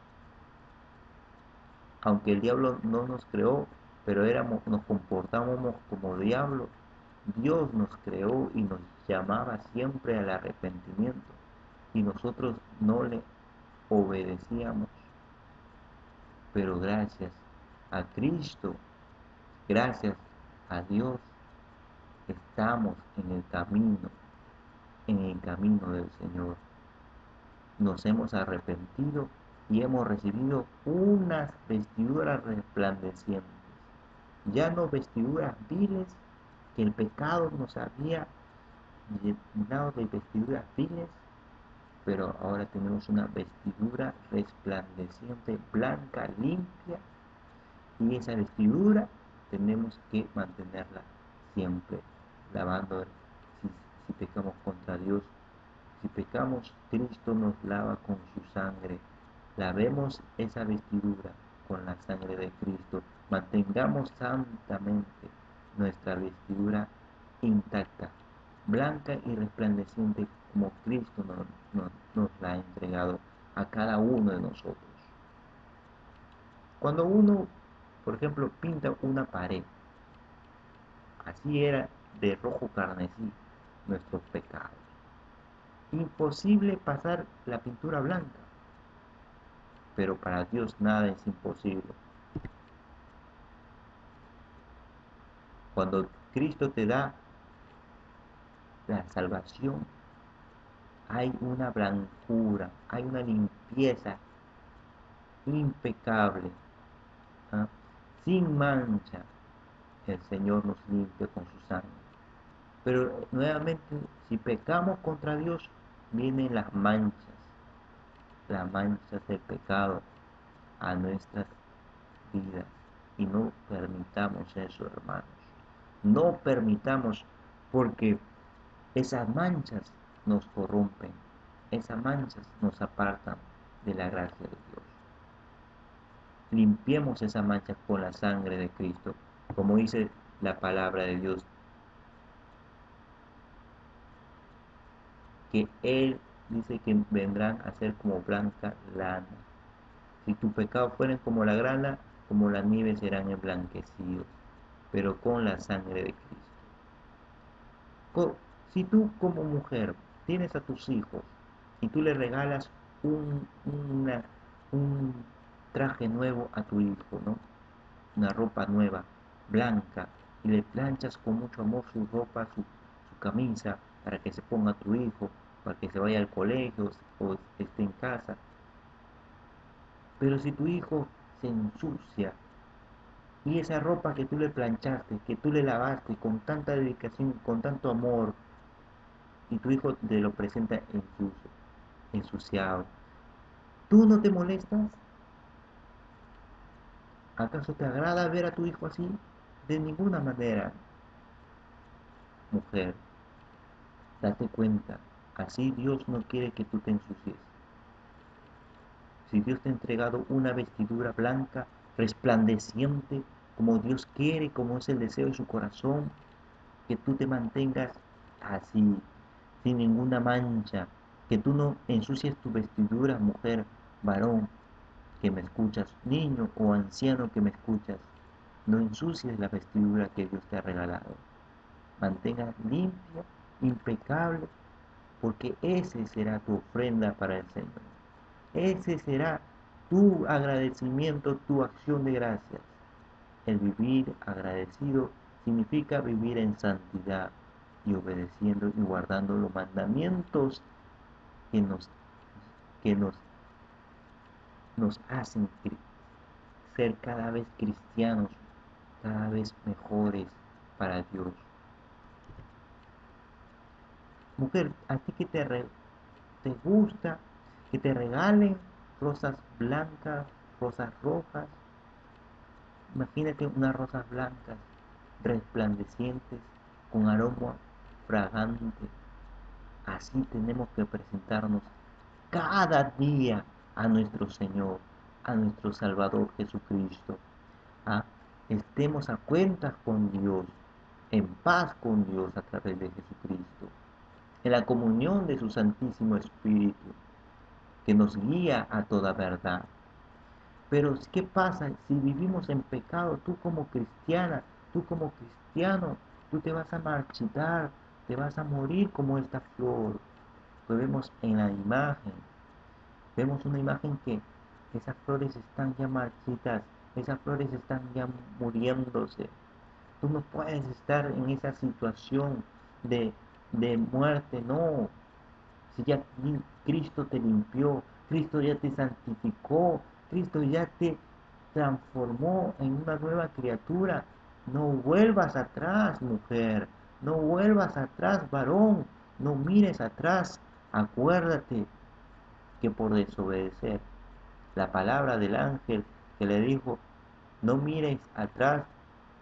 aunque el diablo no nos creó, pero nos comportábamos como diablo. Dios nos creó y nos llamaba siempre al arrepentimiento y nosotros no le obedecíamos. Pero gracias a Cristo, gracias a Dios, estamos en el camino del Señor. Nos hemos arrepentido y hemos recibido unas vestiduras resplandecientes. Ya no vestiduras viles, que el pecado nos había llenado de vestiduras viles, pero ahora tenemos una vestidura resplandeciente, blanca, limpia, y esa vestidura tenemos que mantenerla siempre, lavando si pecamos contra Dios. Si pecamos, Cristo nos lava con su sangre. Lavemos esa vestidura con la sangre de Cristo. Mantengamos santamente nuestra vestidura intacta, blanca y resplandeciente como Cristo nos la ha entregado a cada uno de nosotros. Cuando uno, por ejemplo, pinta una pared, así era de rojo carmesí nuestros pecados. Imposible pasar la pintura blanca, pero para Dios nada es imposible. Cuando Cristo te da la salvación, hay una blancura, hay una limpieza impecable, ¿ah? Sin mancha. El Señor nos limpia con su sangre. Pero nuevamente, si pecamos contra Dios, vienen las manchas del pecado a nuestras vidas. Y no permitamos eso, hermanos. No permitamos, porque esas manchas nos corrompen, esas manchas nos apartan de la gracia de Dios. Limpiemos esa mancha con la sangre de Cristo, como dice la palabra de Dios, que Él dice que vendrán a ser como blanca lana. Si tus pecados fueren como la grana, como la nieve serán emblanquecidos, pero con la sangre de Cristo. Si tú como mujer tienes a tus hijos y tú le regalas un traje nuevo a tu hijo, ¿no? Una ropa nueva, blanca, y le planchas con mucho amor su ropa, su camisa, para que se ponga tu hijo, para que se vaya al colegio o esté en casa. Pero si tu hijo se ensucia y esa ropa que tú le planchaste, que tú le lavaste con tanta dedicación, con tanto amor, y tu hijo te lo presenta ensuciado, ¿tú no te molestas? ¿Acaso te agrada ver a tu hijo así? De ninguna manera, mujer. Date cuenta, así Dios no quiere que tú te ensucies. Si Dios te ha entregado una vestidura blanca, resplandeciente, como Dios quiere, como es el deseo de su corazón, que tú te mantengas así, sin ninguna mancha, Que tú no ensucies tu vestidura, mujer, varón, que me escuchas, niño o anciano que me escuchas. No ensucies la vestidura que Dios te ha regalado. Mantenga limpia, impecable, porque ese será tu ofrenda para el Señor. Ese será tu agradecimiento, tu acción de gracias. El vivir agradecido significa vivir en santidad y obedeciendo y guardando los mandamientos que que nos hacen ser cada vez cristianos, cada vez mejores para Dios. Mujer, ¿a ti qué te gusta que te regalen rosas blancas, rosas rojas? Imagínate unas rosas blancas, resplandecientes, con aroma fragante. Así tenemos que presentarnos cada día a nuestro Señor, a nuestro Salvador Jesucristo. Ah, estemos a cuentas con Dios, en paz con Dios a través de Jesucristo, en la comunión de su Santísimo Espíritu, que nos guía a toda verdad. Pero ¿qué pasa si vivimos en pecado? Tú como cristiana, tú como cristiano, tú te vas a marchitar, te vas a morir como esta flor. Lo vemos en la imagen. Vemos una imagen que esas flores están ya marchitas, esas flores están ya muriéndose. Tú no puedes estar en esa situación de, de muerte, no. Si ya Cristo te limpió, Cristo ya te santificó, Cristo ya te transformó en una nueva criatura. No vuelvas atrás, mujer. No vuelvas atrás, varón. No mires atrás. Acuérdate que por desobedecer la palabra del ángel que le dijo, no mires atrás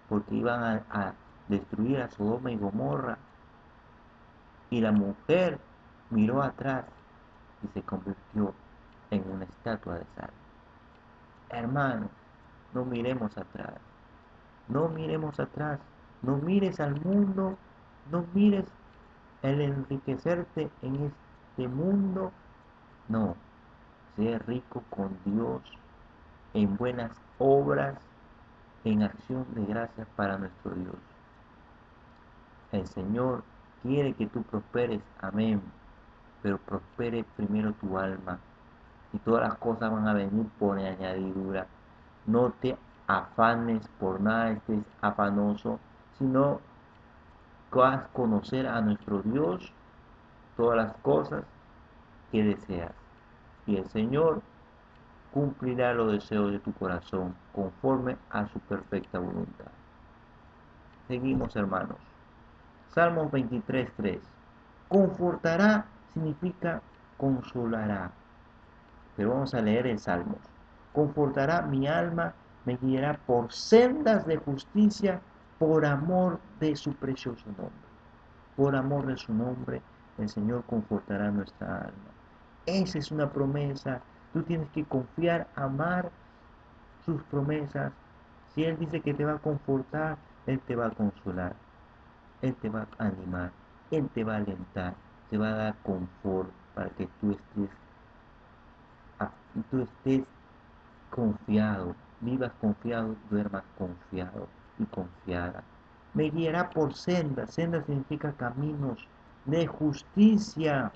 porque iban a destruir a Sodoma y Gomorra. Y la mujer miró atrás y se convirtió en una estatua de sal. Hermano, no miremos atrás, no miremos atrás, no mires al mundo, no mires el enriquecerte en este mundo, no, sé rico con Dios en buenas obras, en acción de gracias para nuestro Dios. El Señor quiere que tú prosperes, amén, pero prospere primero tu alma y todas las cosas van a venir por añadidura. No te afanes por nada, estés afanoso, sino que vas a conocer a nuestro Dios todas las cosas que deseas. Y el Señor cumplirá los deseos de tu corazón conforme a su perfecta voluntad. Seguimos, hermanos. Salmos 23:3. Confortará significa consolará. Pero vamos a leer el Salmos. Confortará mi alma, me guiará por sendas de justicia, por amor de su precioso nombre. Por amor de su nombre, el Señor confortará nuestra alma. Esa es una promesa. Tú tienes que confiar, amar sus promesas. Si Él dice que te va a confortar, Él te va a consolar. Él te va a animar. Él te va a alentar. Te va a dar confort para que tú estés confiado, vivas confiado, duermas confiado y confiada. Me guiará por sendas, senda significa caminos de justicia,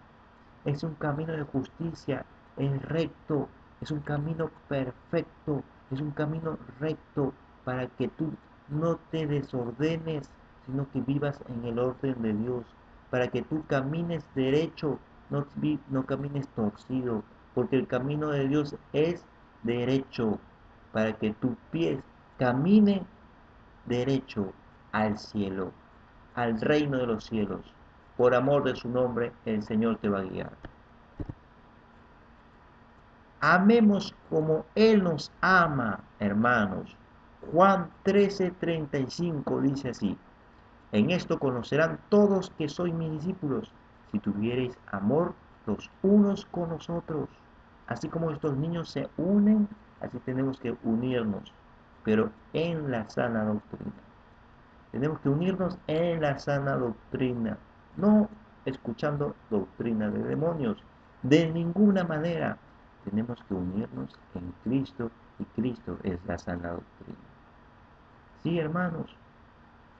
es un camino de justicia, es recto, es un camino perfecto, es un camino recto para que tú no te desordenes, sino que vivas en el orden de Dios, para que tú camines derecho, no camines torcido, porque el camino de Dios es derecho, para que tus pies caminen derecho al cielo, al reino de los cielos. Por amor de su nombre, el Señor te va a guiar. Amemos como Él nos ama, hermanos. Juan 13:35 dice así: en esto conocerán todos que sois mis discípulos, si tuviereis amor los unos con los otros. Así como estos niños se unen, así tenemos que unirnos, pero en la sana doctrina. Tenemos que unirnos en la sana doctrina, no escuchando doctrina de demonios, De ninguna manera. Tenemos que unirnos en Cristo y Cristo es la sana doctrina. Sí, hermanos,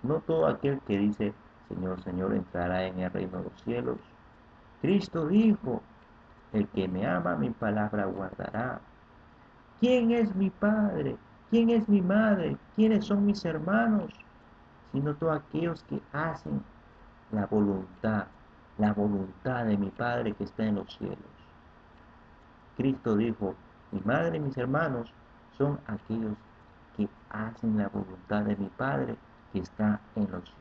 no todo aquel que dice Señor, Señor entrará en el reino de los cielos. Cristo dijo, el que me ama mi palabra guardará. ¿Quién es mi padre? ¿Quién es mi madre? ¿Quiénes son mis hermanos? Sino todos aquellos que hacen la voluntad de mi Padre que está en los cielos. Cristo dijo, mi madre y mis hermanos son aquellos que hacen la voluntad de mi Padre que está en los cielos.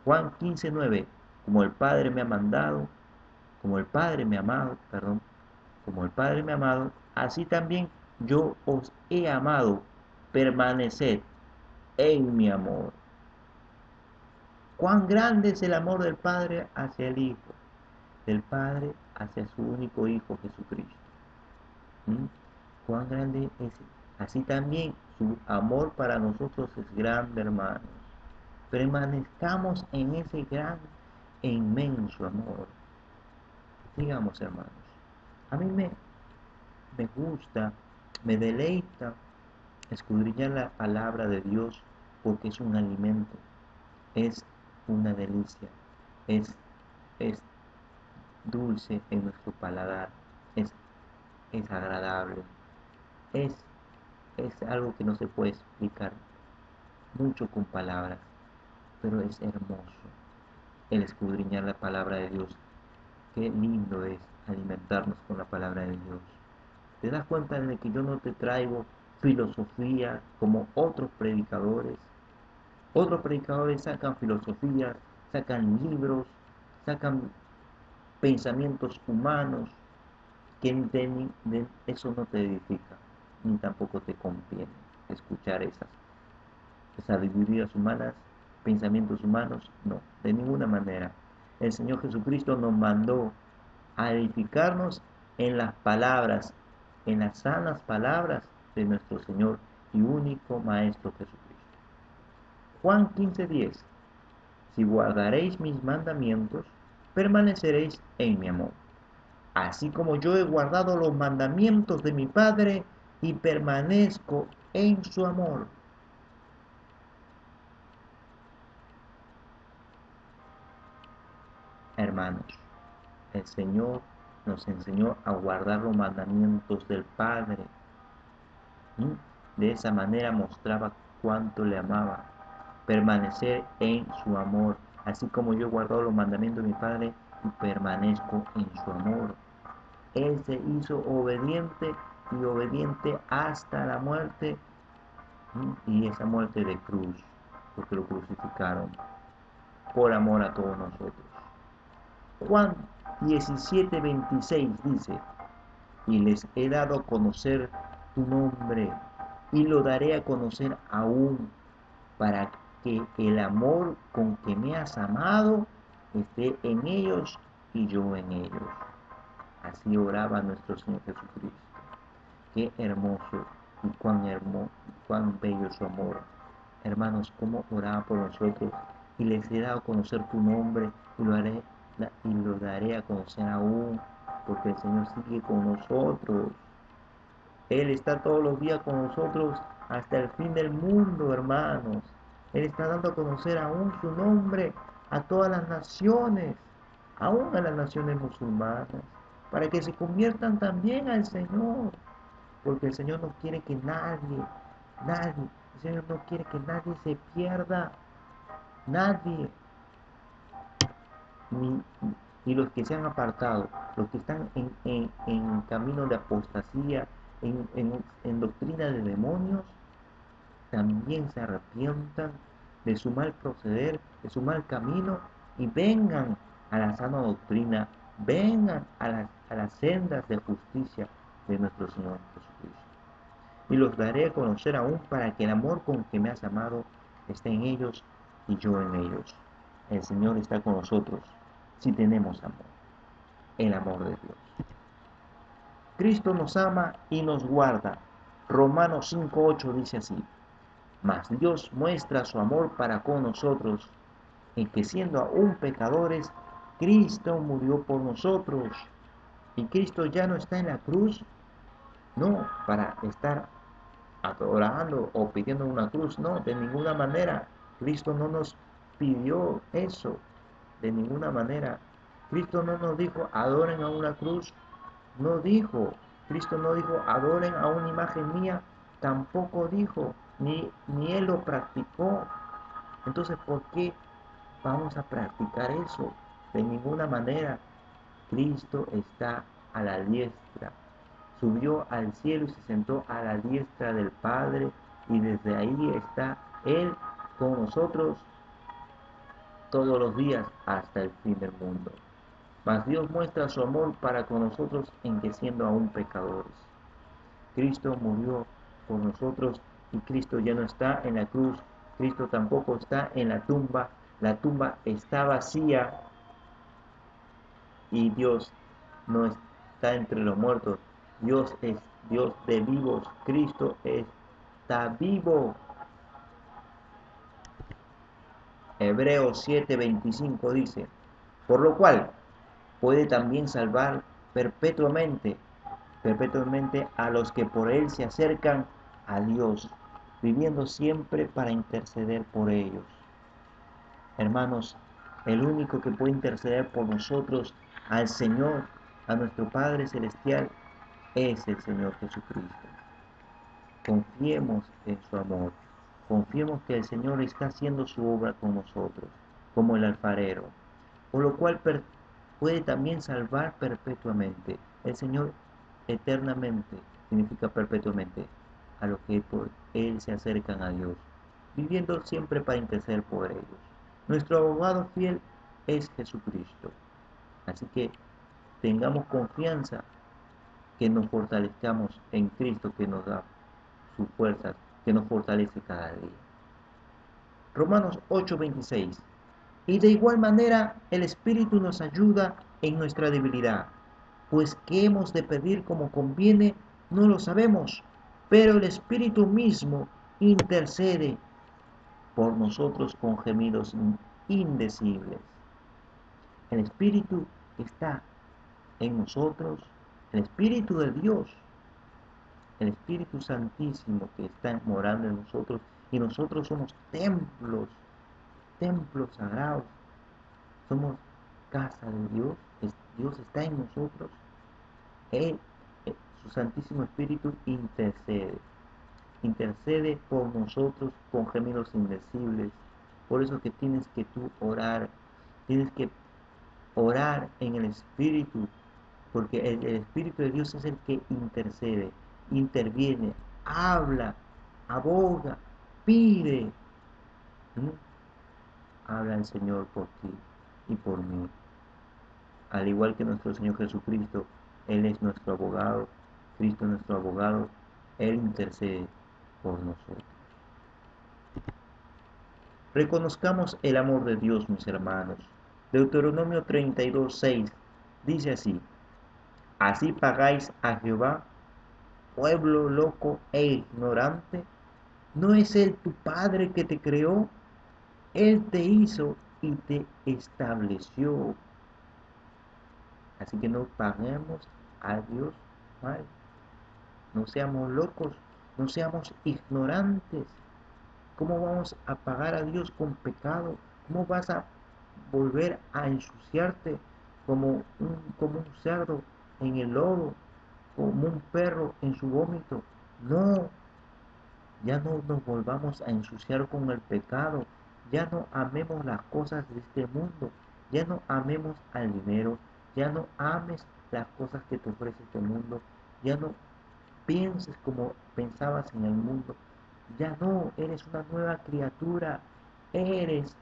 Juan 15:9, como el Padre me ha mandado, como el Padre me ha amado, perdón, como el Padre me ha amado, así también yo os he amado, permaneced en mi amor. Cuán grande es el amor del Padre hacia el Hijo, del Padre hacia su único Hijo Jesucristo. ¿Mm? Cuán grande es. Así también su amor para nosotros es grande, hermanos. Permanezcamos en ese gran e inmenso amor. Digamos, hermanos, a mí me gusta, me deleita escudriñar la palabra de Dios porque es un alimento, es una delicia, es dulce en nuestro paladar, es agradable, es, es algo que no se puede explicar mucho con palabras, pero es hermoso el escudriñar la palabra de Dios. Qué lindo es alimentarnos con la palabra de Dios. ¿Te das cuenta de que yo no te traigo filosofía como otros predicadores? Otros predicadores sacan filosofía, sacan libros, sacan pensamientos humanos que eso no te edifica, ni tampoco te conviene escuchar esas sabidurías humanas, pensamientos humanos, no, de ninguna manera. El Señor Jesucristo nos mandó a edificarnos en las palabras, en las sanas palabras de nuestro Señor y único Maestro Jesucristo. Juan 15:10. Si guardaréis mis mandamientos, permaneceréis en mi amor, así como yo he guardado los mandamientos de mi Padre y permanezco en su amor. Hermanos, el Señor nos enseñó a guardar los mandamientos del Padre. De esa manera mostraba cuánto le amaba. Permanecer en su amor, así como yo he guardado los mandamientos de mi Padre y permanezco en su amor. Él se hizo obediente y obediente hasta la muerte, y esa muerte de cruz, porque lo crucificaron por amor a todos nosotros. Juan 17:26 dice, y les he dado a conocer tu nombre, y lo daré a conocer aún, para que el amor con que me has amado esté en ellos y yo en ellos. Así oraba nuestro Señor Jesucristo. Qué hermoso y cuán bello su amor. Hermanos, cómo oraba por nosotros, y les he dado a conocer tu nombre, y lo daré a conocer aún, porque el Señor sigue con nosotros. Él está todos los días con nosotros hasta el fin del mundo, hermanos. Él está dando a conocer aún su nombre a todas las naciones, aún a las naciones musulmanas, para que se conviertan también al Señor. Porque el Señor no quiere que el Señor no quiere que nadie se pierda, nadie, ni, ni los que se han apartado, los que están en camino de apostasía, en doctrina de demonios, también se arrepientan de su mal proceder, de su mal camino, y vengan a la sana doctrina, vengan a las sendas de justicia de nuestro Señor Jesucristo. Y los daré a conocer aún, para que el amor con que me has amado esté en ellos y yo en ellos. El Señor está con nosotros si tenemos amor, el amor de Dios. Cristo nos ama y nos guarda. Romanos 5:8 dice así: mas Dios muestra su amor para con nosotros, en que siendo aún pecadores, Cristo murió por nosotros. Y Cristo ya no está en la cruz, no para estar adorando o pidiendo una cruz, no, de ninguna manera. Cristo no nos pidió eso, de ninguna manera. Cristo no nos dijo adoren a una cruz, no dijo. Cristo no dijo adoren a una imagen mía, tampoco dijo, ni Él lo practicó. Entonces, ¿por qué vamos a practicar eso? De ninguna manera. Cristo está a la diestra, subió al cielo y se sentó a la diestra del Padre, y desde ahí está Él con nosotros todos los días hasta el fin del mundo. Mas Dios muestra su amor para con nosotros en que siendo aún pecadores, Cristo murió por nosotros, y Cristo ya no está en la cruz, Cristo tampoco está en la tumba está vacía, y Dios no está entre los muertos. Dios es Dios de vivos. Cristo está vivo. Hebreos 7:25 dice, por lo cual puede también salvar perpetuamente, perpetuamente a los que por Él se acercan a Dios, viviendo siempre para interceder por ellos. Hermanos, el único que puede interceder por nosotros, al Señor, a nuestro Padre Celestial, es el Señor Jesucristo. Confiemos en su amor. Confiemos que el Señor está haciendo su obra con nosotros, como el alfarero, por lo cual puede también salvar perpetuamente. El Señor eternamente significa perpetuamente a los que por Él se acercan a Dios, viviendo siempre para interceder por ellos. Nuestro abogado fiel es Jesucristo. Así que tengamos confianza, que nos fortalezcamos en Cristo, que nos da sus fuerzas, que nos fortalece cada día. Romanos 8:26. Y de igual manera el Espíritu nos ayuda en nuestra debilidad, pues qué hemos de pedir como conviene, no lo sabemos, pero el Espíritu mismo intercede por nosotros con gemidos indecibles. El Espíritu está en nosotros, el Espíritu de Dios, el Espíritu Santísimo que está morando en nosotros, y nosotros somos templos, templos sagrados, somos casa de Dios, Dios está en nosotros, Él, su Santísimo Espíritu intercede por nosotros con gemidos indecibles. Por eso que tienes que tú orar, tienes que orar en el Espíritu, porque el Espíritu de Dios es el que intercede, interviene, habla, aboga, pide. ¿Mm? Habla el Señor por ti y por mí. Al igual que nuestro Señor Jesucristo, Él es nuestro abogado, Cristo es nuestro abogado, Él intercede por nosotros. Reconozcamos el amor de Dios, mis hermanos. Deuteronomio 32:6 dice así: así pagáis a Jehová, pueblo loco e ignorante. ¿No es Él tu Padre que te creó? Él te hizo y te estableció. Así que no paguemos a Dios mal. No seamos locos, no seamos ignorantes. ¿Cómo vamos a pagar a Dios con pecado? ¿Cómo vas a volver a ensuciarte como un cerdo en el lodo, como un perro en su vómito? No, ya no nos volvamos a ensuciar con el pecado. Ya no amemos las cosas de este mundo. Ya no amemos al dinero. Ya no ames las cosas que te ofrece este mundo. Ya no pienses como pensabas en el mundo. Ya no, eres una nueva criatura. Eres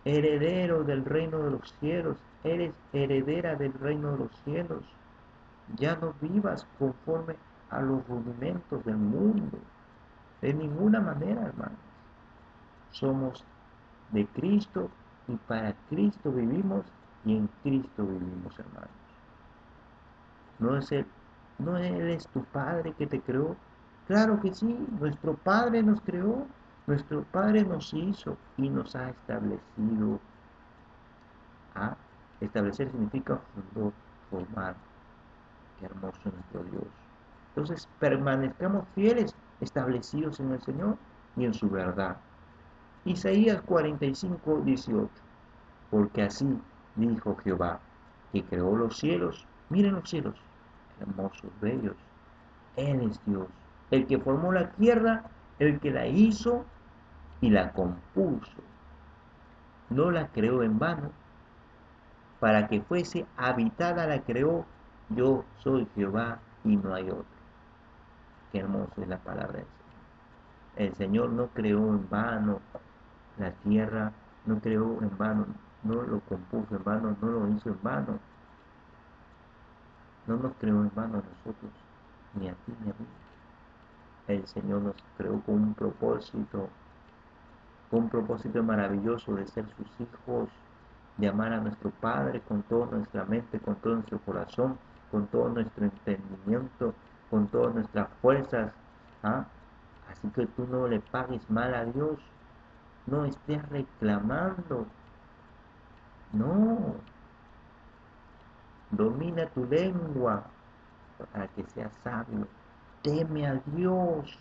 heredero del reino de los cielos. Eres heredera del reino de los cielos. Ya no vivas conforme a los rudimentos del mundo. De ninguna manera, hermanos. Somos de Cristo y para Cristo vivimos y en Cristo vivimos, hermanos. ¿No es Él, no Él es tu Padre que te creó? Claro que sí, nuestro Padre nos creó, nuestro Padre nos hizo y nos ha establecido. ¿Ah? Establecer significa fundó, formar. Qué hermoso nuestro Dios. Entonces, permanezcamos fieles, establecidos en el Señor y en su verdad. Isaías 45:18. Porque así dijo Jehová, que creó los cielos. Miren los cielos, hermosos, bellos. Él es Dios, el que formó la tierra, el que la hizo y la compuso. No la creó en vano, para que fuese habitada la creó. Yo soy Jehová y no hay otro. Qué hermoso es la palabra del Señor. El Señor no creó en vano la tierra, no creó en vano, no lo compuso en vano, no lo hizo en vano. No nos creó en vano a nosotros, ni a ti ni a mí. El Señor nos creó con un propósito maravilloso de ser sus hijos, de amar a nuestro Padre con toda nuestra mente, con todo nuestro corazón, con todo nuestro entendimiento, con todas nuestras fuerzas. ¿Ah? Así que tú no le pagues mal a Dios, no estés reclamando, no, domina tu lengua para que seas sabio, teme a Dios,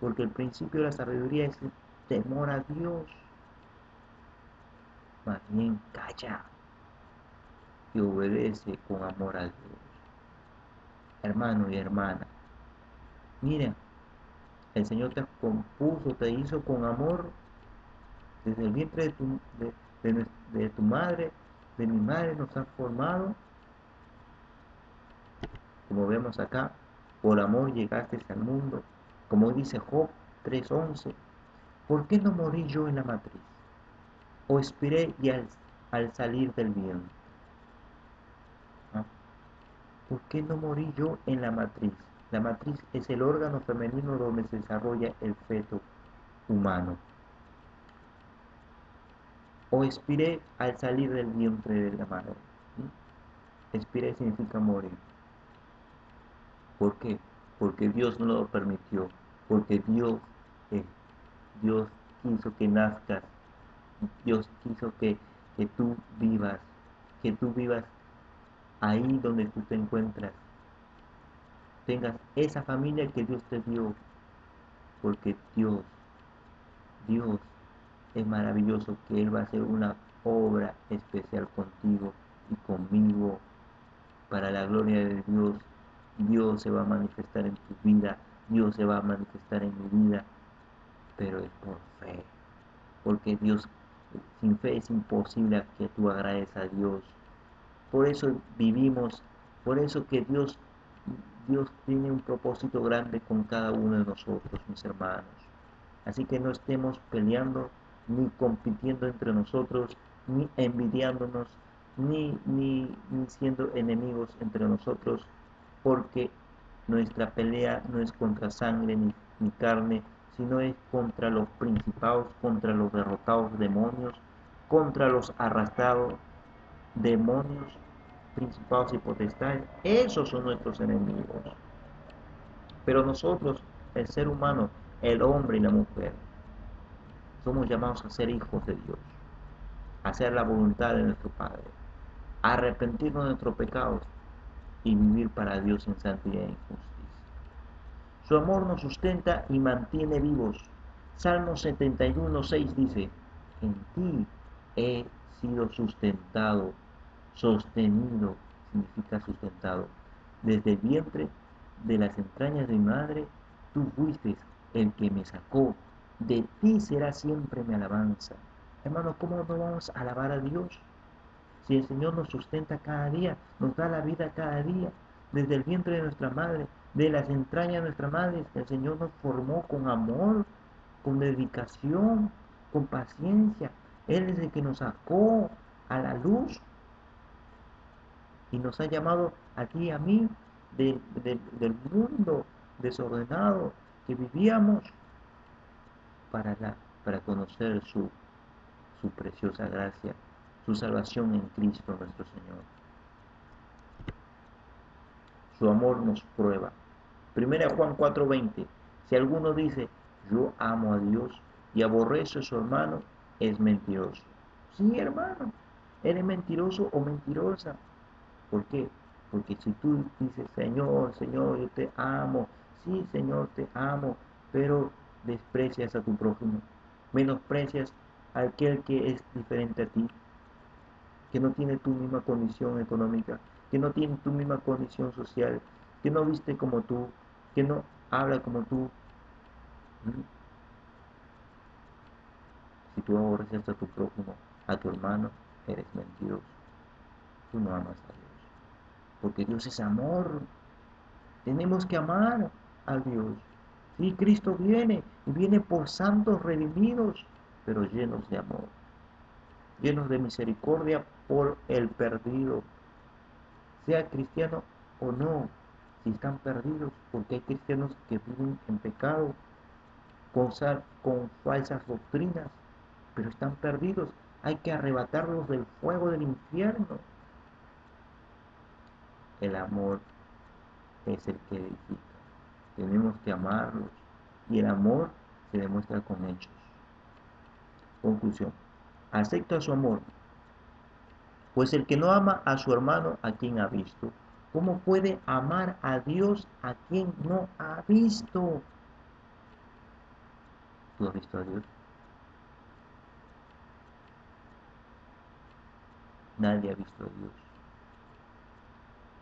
porque el principio de la sabiduría es el temor a Dios. Más bien calla y obedece con amor a Dios. Hermano y hermana, mira, el Señor te compuso, te hizo con amor desde el vientre de tu madre, de mi madre nos ha formado, como vemos acá, por amor llegaste al mundo, como dice Job 3:11. ¿Por qué no morí yo en la matriz? ¿O expiré y al salir del vientre? ¿Ah? ¿Por qué no morí yo en la matriz? La matriz es el órgano femenino donde se desarrolla el feto humano. ¿O expiré al salir del vientre de la madre? Expiré significa morir. ¿Por qué? Porque Dios no lo permitió. Porque eh, Dios quiso que nazcas. Dios quiso que tú vivas ahí donde tú te encuentras. Tengas esa familia que Dios te dio. Porque Dios es maravilloso, que Él va a hacer una obra especial contigo y conmigo para la gloria de Dios. Dios se va a manifestar en tu vida, Dios se va a manifestar en mi vida, pero es por fe, porque Dios, sin fe es imposible que tú agrades a Dios. Por eso vivimos, por eso que Dios tiene un propósito grande con cada uno de nosotros, mis hermanos. Así que no estemos peleando, ni compitiendo entre nosotros, ni envidiándonos, ni siendo enemigos entre nosotros, porque nuestra pelea no es contra sangre ni carne, sino es contra los principados, contra los derrotados demonios, contra los arrastrados demonios, principados y potestades. Esos son nuestros enemigos. Pero nosotros, el ser humano, el hombre y la mujer, somos llamados a ser hijos de Dios, a hacer la voluntad de nuestro Padre, a arrepentirnos de nuestros pecados y vivir para Dios en santidad y justicia. Su amor nos sustenta y mantiene vivos. Salmo 71:6 dice, en ti he sido sustentado, sostenido, significa sustentado. Desde el vientre de las entrañas de mi madre, tú fuiste el que me sacó. De ti será siempre mi alabanza. Hermano, ¿cómo no vamos a alabar a Dios? Si el Señor nos sustenta cada día, nos da la vida cada día, desde el vientre de nuestra madre, de las entrañas de nuestra madre, el Señor nos formó con amor, con dedicación, con paciencia. Él es el que nos sacó a la luz y nos ha llamado a ti y a mí del mundo desordenado que vivíamos para, para conocer su preciosa gracia, su salvación en Cristo nuestro Señor. Su amor nos prueba. Primera Juan 4:20. Si alguno dice, yo amo a Dios y aborrece a su hermano, es mentiroso. Sí, hermano, eres mentiroso o mentirosa. ¿Por qué? Porque si tú dices, Señor, Señor, yo te amo, sí, Señor, te amo, pero desprecias a tu prójimo, menosprecias a aquel que es diferente a ti, que no tiene tu misma condición económica, que no tiene tu misma condición social, que no viste como tú, que no habla como tú. ¿Mm? Si tú aborreces a tu prójimo, a tu hermano, eres mentiroso. Tú no amas a Dios. Porque Dios es amor. Tenemos que amar a Dios. Sí, Cristo viene y viene por santos redimidos, pero llenos de amor, llenos de misericordia por el perdido, sea cristiano o no. Si están perdidos, porque hay cristianos que viven en pecado, con falsas doctrinas, pero están perdidos. Hay que arrebatarlos del fuego del infierno. El amor es el que edifica. Tenemos que amarlos. Y el amor se demuestra con hechos. Conclusión. Acepta su amor, pues el que no ama a su hermano a quien ha visto, ¿cómo puede amar a Dios a quien no ha visto? ¿Tú has visto a Dios? Nadie ha visto a Dios.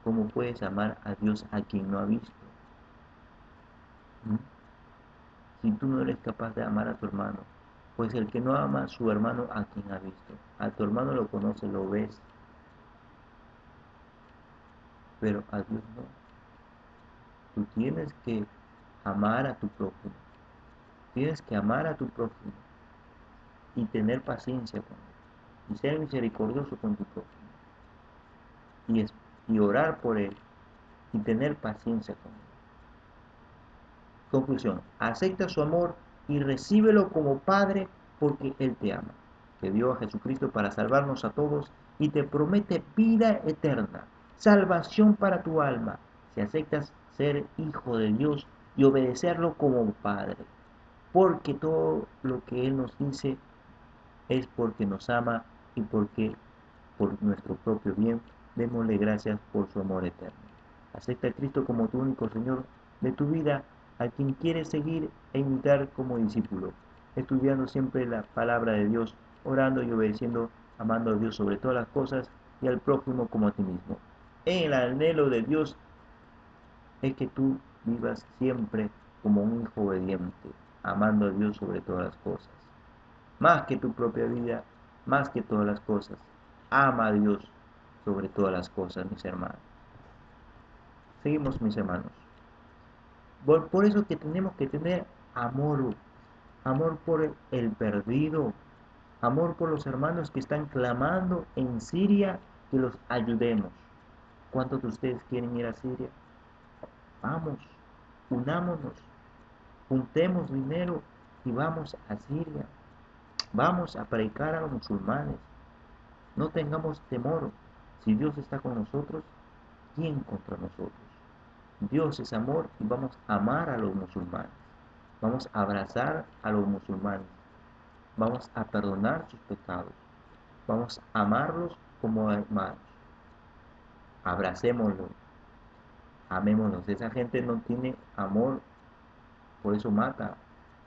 ¿Cómo puedes amar a Dios a quien no ha visto? ¿Mm? Si tú no eres capaz de amar a tu hermano, pues el que no ama a su hermano a quien ha visto, a tu hermano lo conoce, lo ves, pero a Dios no. Tú tienes que amar a tu prójimo, tienes que amar a tu prójimo y tener paciencia con él, y ser misericordioso con tu prójimo, y, y orar por él, y tener paciencia con él. Conclusión, acepta su amor y recíbelo como Padre porque Él te ama. Te dio a Jesucristo para salvarnos a todos y te promete vida eterna, salvación para tu alma, si aceptas ser hijo de Dios y obedecerlo como Padre. Porque todo lo que Él nos dice es porque nos ama y porque por nuestro propio bien démosle gracias por su amor eterno. Acepta a Cristo como tu único Señor de tu vida, a quien quieres seguir e imitar como discípulo, estudiando siempre la palabra de Dios, orando y obedeciendo, amando a Dios sobre todas las cosas y al prójimo como a ti mismo. El anhelo de Dios es que tú vivas siempre como un hijo obediente, amando a Dios sobre todas las cosas. Más que tu propia vida, más que todas las cosas. Ama a Dios sobre todas las cosas, mis hermanos. Seguimos, mis hermanos. Por eso que tenemos que tener amor, amor por el perdido, amor por los hermanos que están clamando en Siria, que los ayudemos. ¿Cuántos de ustedes quieren ir a Siria? Vamos, unámonos, juntemos dinero y vamos a Siria. Vamos a predicar a los musulmanes. No tengamos temor. Si Dios está con nosotros, ¿quién contra nosotros? Dios es amor y vamos a amar a los musulmanes. Vamos a abrazar a los musulmanes. Vamos a perdonar sus pecados. Vamos a amarlos como hermanos. Abracémoslos. Amémoslos. Esa gente no tiene amor, por eso mata.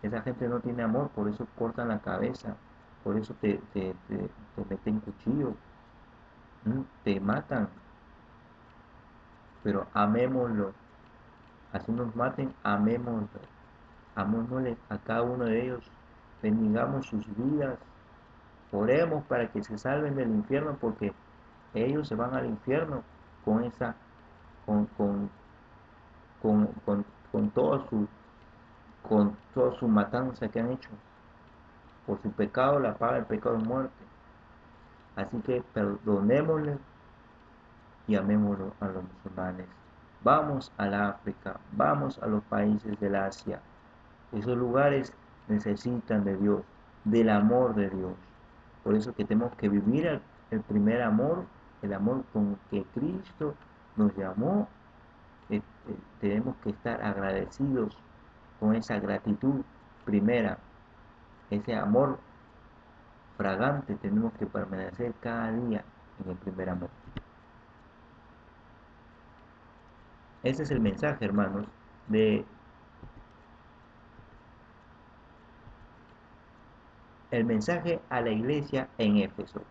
Esa gente no tiene amor, por eso cortan la cabeza. Por eso te meten cuchillo. Te matan. Pero amémoslo. Así nos maten, amémoslo. Amémosle a cada uno de ellos. Bendigamos sus vidas. Oremos para que se salven del infierno porque ellos se van al infierno con esa, con, con, con, con, con con toda su matanza que han hecho. Por su pecado, la paga del pecado es muerte. Así que perdonémosle y amémoslo a los musulmanes. Vamos a la África, vamos a los países del Asia. Esos lugares necesitan de Dios, del amor de Dios. Por eso que tenemos que vivir el primer amor, el amor con que Cristo nos llamó. Tenemos que estar agradecidos con esa gratitud primera, ese amor fragante. Tenemos que permanecer cada día en el primer amor. Ese es el mensaje, hermanos, de el mensaje a la iglesia en Éfeso.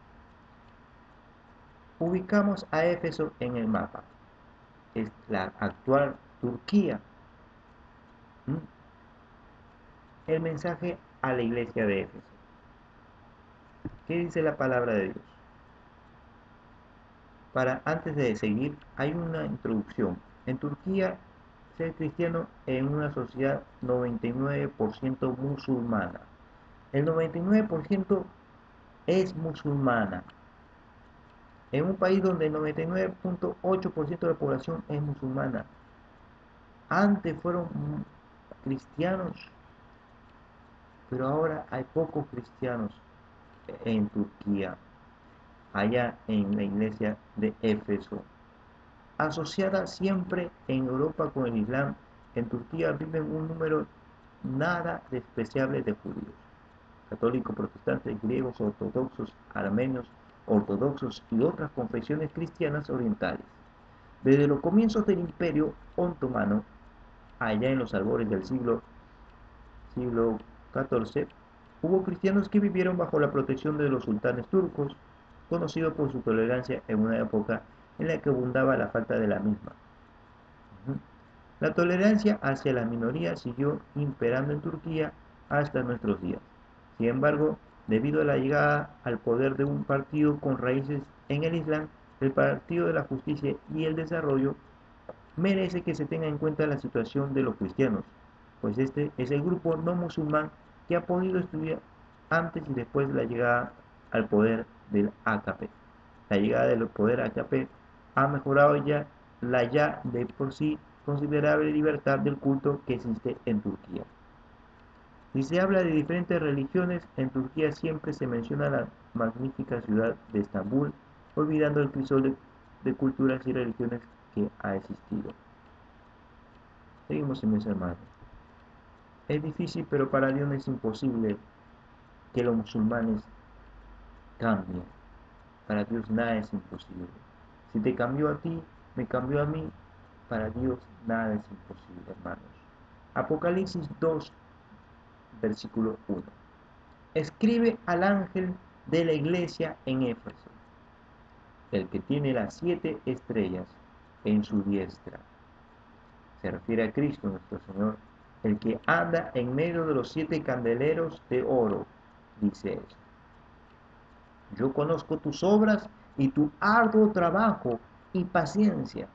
Ubicamos a Éfeso en el mapa. Es la actual Turquía. ¿Mm? El mensaje a la iglesia de Éfeso. ¿Qué dice la palabra de Dios? Antes de seguir, hay una introducción. En Turquía, ser cristiano en una sociedad 99% musulmana. El 99% es musulmana. En un país donde el 99.8% de la población es musulmana. Antes fueron cristianos, pero ahora hay pocos cristianos en Turquía, allá en la iglesia de Éfeso. Asociada siempre en Europa con el Islam, en Turquía viven un número nada despreciable de judíos, católicos, protestantes, griegos, ortodoxos, armenios, ortodoxos y otras confesiones cristianas orientales. Desde los comienzos del Imperio Otomano, allá en los albores del siglo XIV, hubo cristianos que vivieron bajo la protección de los sultanes turcos, conocidos por su tolerancia en una época en la que abundaba la falta de la misma. La tolerancia hacia las minorías siguió imperando en Turquía hasta nuestros días. Sin embargo, debido a la llegada al poder de un partido con raíces en el Islam, el Partido de la Justicia y el Desarrollo, merece que se tenga en cuenta la situación de los cristianos, pues este es el grupo no musulmán que ha podido estudiar antes y después de la llegada al poder del AKP. La llegada del poder AKP ha mejorado la ya de por sí considerable libertad del culto que existe en Turquía. Si se habla de diferentes religiones, en Turquía siempre se menciona la magnífica ciudad de Estambul, olvidando el crisol de culturas y religiones que ha existido. Seguimos en mis hermanos. Es difícil, pero para Dios no es imposible que los musulmanes cambien. Para Dios nada es imposible. Si te cambió a ti, me cambió a mí, para Dios nada es imposible, hermanos. Apocalipsis 2, versículo 1. Escribe al ángel de la iglesia en Éfeso, el que tiene las 7 estrellas en su diestra. Se refiere a Cristo nuestro Señor, el que anda en medio de los 7 candeleros de oro, dice eso. Yo conozco tus obras y tu arduo trabajo y paciencia,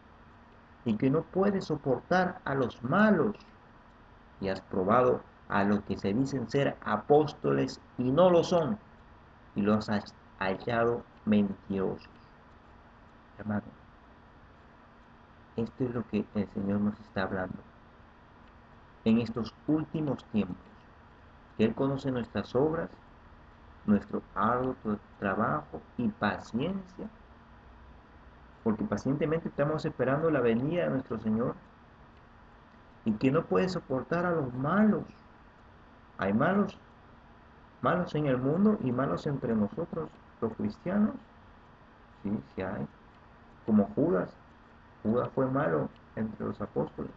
y que no puedes soportar a los malos, y has probado a los que se dicen ser apóstoles y no lo son, y los has hallado mentirosos. Hermano, esto es lo que el Señor nos está hablando. En estos últimos tiempos, que Él conoce nuestras obras, nuestro arduo trabajo y paciencia, porque pacientemente estamos esperando la venida de nuestro Señor, y que no puede soportar a los malos. Hay malos en el mundo y malos entre nosotros, los cristianos. Sí, sí hay. Como Judas. Judas fue malo entre los apóstoles.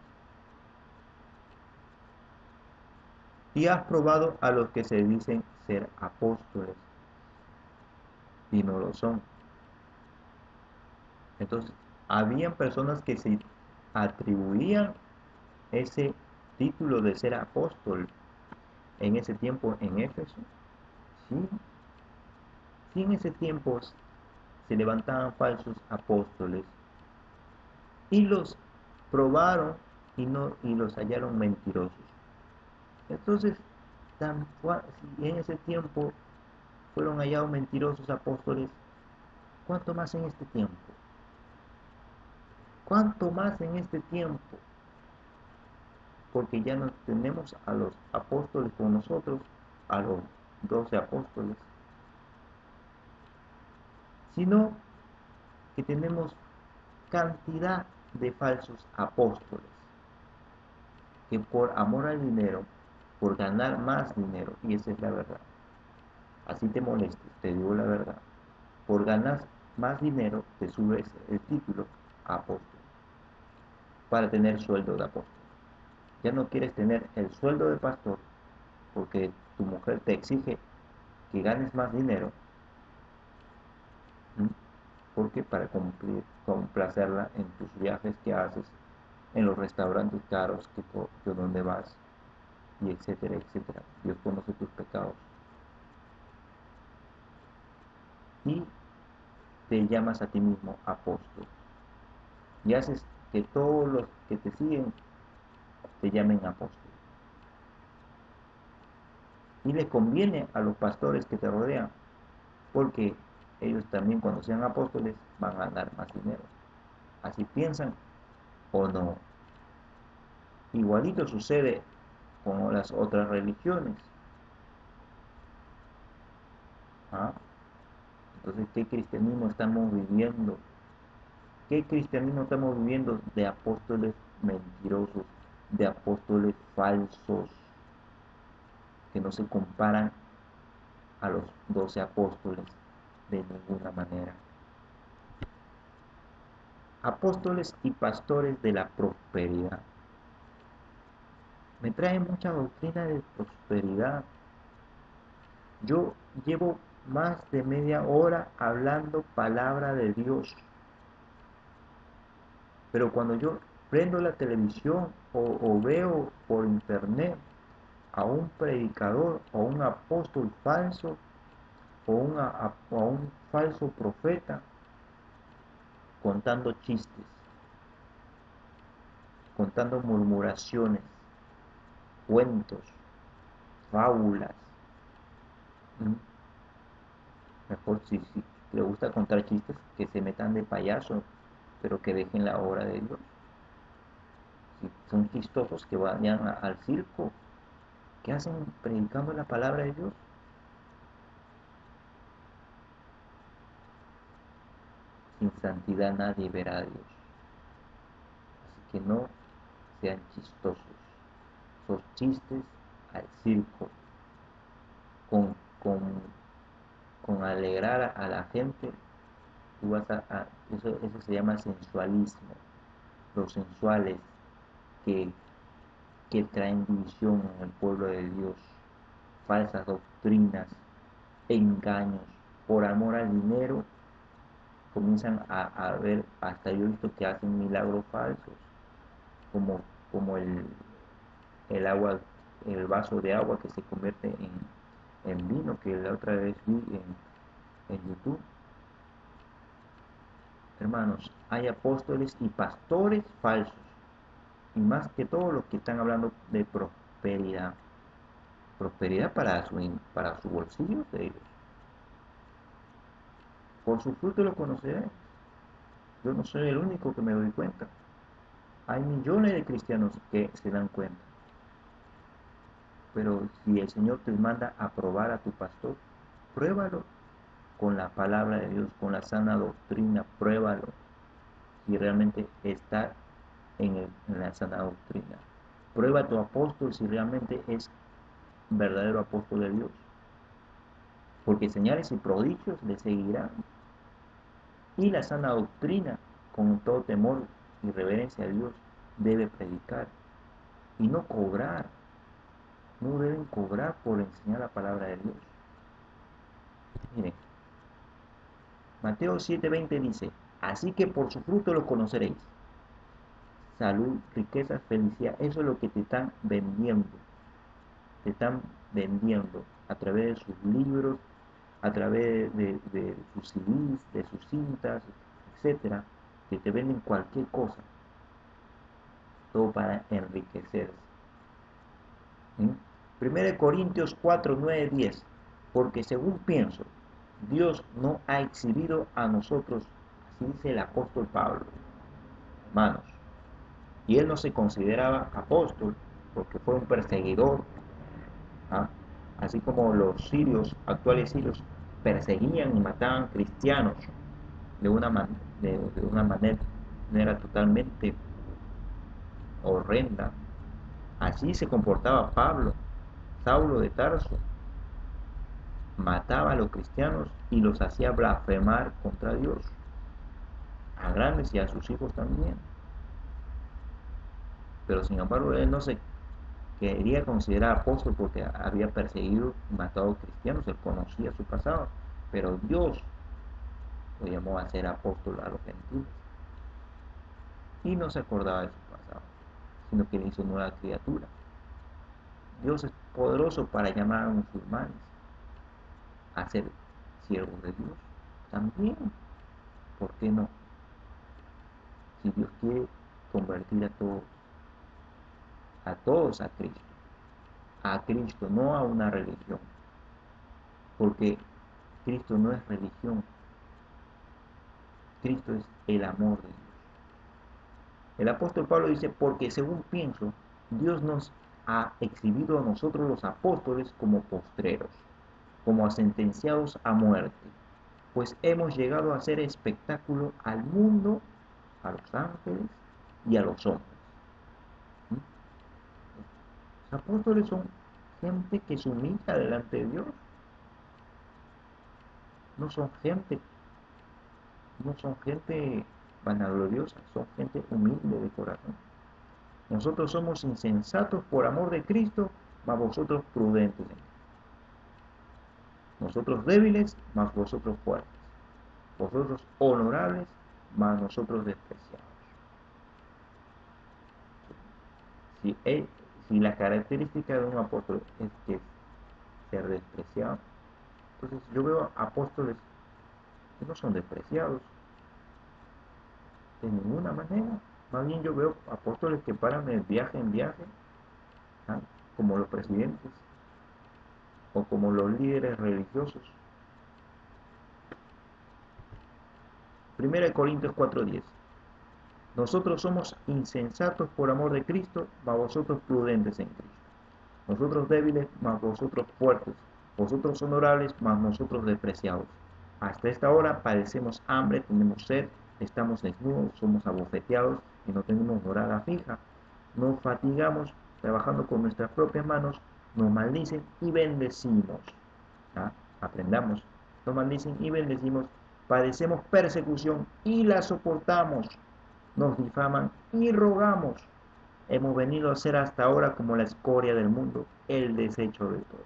Y has probado a los que se dicen ser apóstoles y no lo son. Entonces, habían personas que se atribuían ese título de ser apóstol en ese tiempo en Éfeso. Sí, sí, en ese tiempo se levantaban falsos apóstoles y los probaron y los hallaron mentirosos. Entonces, si en ese tiempo fueron hallados mentirosos apóstoles, ¿cuánto más en este tiempo? ¿Cuánto más en este tiempo? Porque ya no tenemos a los apóstoles con nosotros, a los 12 apóstoles, sino que tenemos cantidad de falsos apóstoles que por amor al dinero, por ganar más dinero, y esa es la verdad, así te molestes, te digo la verdad, por ganar más dinero te subes el título apóstol. para tener sueldo de apóstol. Ya no quieres tener el sueldo de pastor porque tu mujer te exige que ganes más dinero. ¿Mm? Porque para complacerla en tus viajes que haces, en los restaurantes caros que donde vas, y etcétera, etcétera. Dios conoce tus pecados. Y te llamas a ti mismo apóstol. Y haces que todos los que te siguen te llamen apóstol. Y les conviene a los pastores que te rodean, porque ellos también cuando sean apóstoles van a ganar más dinero. Así piensan o no. Igualito sucede con las otras religiones. ¿Ah? Entonces, ¿qué cristianismo estamos viviendo? ¿Qué cristianismo estamos viviendo? De apóstoles mentirosos, de apóstoles falsos, que no se comparan a los 12 apóstoles de ninguna manera. Apóstoles y pastores de la prosperidad. Me trae mucha doctrina de prosperidad. Yo llevo más de media hora hablando palabra de Dios. Pero cuando yo prendo la televisión o veo por internet a un predicador o un apóstol falso o a un falso profeta contando chistes, contando murmuraciones, cuentos, fábulas. Mejor si le gusta contar chistes, que se metan de payaso, pero que dejen la obra de Dios. Si son chistosos, que vayan al circo. ¿Qué hacen predicando la palabra de Dios? Sin santidad nadie verá a Dios. Así que no sean chistosos. Esos chistes al circo, con, con, con alegrar a la gente, tú vas eso se llama sensualismo. Los sensuales que, que traen división en el pueblo de Dios, falsas doctrinas, engaños, por amor al dinero, comienzan a ver, hasta yo he visto que hacen milagros falsos, como, como el agua, el vaso de agua que se convierte en vino, que la otra vez vi en YouTube. Hermanos, hay apóstoles y pastores falsos, y más que todo los que están hablando de prosperidad, prosperidad para su bolsillo de ellos. Por su fruto lo conoceré. Yo no soy el único que me doy cuenta. Hay millones de cristianos que se dan cuenta. Pero si el Señor te manda a probar a tu pastor, pruébalo con la palabra de Dios, con la sana doctrina, pruébalo si realmente está en la sana doctrina. Prueba a tu apóstol si realmente es verdadero apóstol de Dios, porque señales y prodigios le seguirán. Y la sana doctrina, con todo temor y reverencia a Dios, debe predicar y no cobrar. No deben cobrar por enseñar la palabra de Dios. Miren, Mateo 7:20 dice: así que por su fruto lo conoceréis. Salud, riqueza, felicidad, eso es lo que te están vendiendo. Te están vendiendo a través de sus libros, a través de sus CDs, de sus cintas, etcétera, que te venden cualquier cosa, todo para enriquecerse. ¿Sí? 1 Corintios 4, 9, 10. Porque según pienso, Dios no ha exhibido a nosotros, así dice el apóstol Pablo, hermanos, y él no se consideraba apóstol porque fue un perseguidor, ¿ah? Así como los sirios, actuales sirios, perseguían y mataban cristianos de una, de una manera totalmente horrenda. Así se comportaba Pablo, Saulo de Tarso, mataba a los cristianos y los hacía blasfemar contra Dios, a grandes y a sus hijos también. pero sin embargo él no se quería considerar apóstol porque había perseguido y matado cristianos, él conocía su pasado, pero Dios lo llamó a ser apóstol a los gentiles y no se acordaba de su pasado, sino que le hizo nueva criatura. Dios es poderoso para llamar a musulmanes a ser siervos de Dios también. ¿Por qué no? Si Dios quiere convertir a todos a Cristo, no a una religión, porque Cristo no es religión, Cristo es el amor de Dios. El apóstol Pablo dice, porque según pienso, Dios nos ha exhibido a nosotros los apóstoles como postreros, como a sentenciados a muerte, pues hemos llegado a ser espectáculo al mundo, a los ángeles y a los hombres. ¿Mm? Los apóstoles son gente que se humilla delante de Dios, no son gente, no son gente vanagloriosa, son gente humilde de corazón. Nosotros somos insensatos por amor de Cristo, mas vosotros prudentes. Nosotros débiles, mas vosotros fuertes. Vosotros honorables, mas nosotros despreciados. Si, si la característica de un apóstol es que ser despreciado, entonces yo veo apóstoles que no son despreciados de ninguna manera. Más bien yo veo apóstoles que paran de viaje en viaje, ¿ah? Como los presidentes o como los líderes religiosos. 1 Corintios 4:10. Nosotros somos insensatos por amor de Cristo, mas vosotros prudentes en Cristo. Nosotros débiles, mas vosotros fuertes. Vosotros honorables, mas nosotros despreciados. Hasta esta hora padecemos hambre, tenemos sed, estamos desnudos, somos abofeteados y no tenemos morada fija. Nos fatigamos trabajando con nuestras propias manos, nos maldicen y bendecimos. ¿Ah? Aprendamos. Nos maldicen y bendecimos. Padecemos persecución y la soportamos. Nos difaman y rogamos. Hemos venido a ser hasta ahora como la escoria del mundo, el desecho de todos.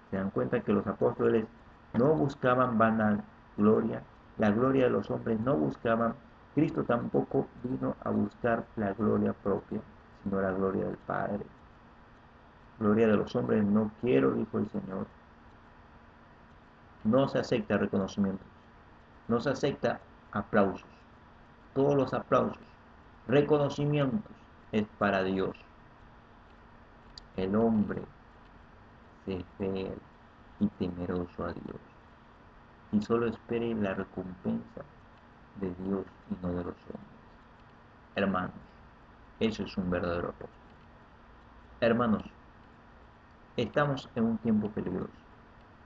Se dan cuenta que los apóstoles no buscaban vanagloria, la gloria de los hombres no buscaban. Cristo tampoco vino a buscar la gloria propia, sino la gloria del Padre. Gloria de los hombres no quiero, dijo el Señor. No se acepta reconocimiento, no se acepta aplausos. Todos los aplausos, reconocimientos es para Dios. El hombre se fiel y temeroso a Dios y solo espere la recompensa de Dios y no de los hombres. Hermanos, eso es un verdadero apóstol. Hermanos, estamos en un tiempo peligroso.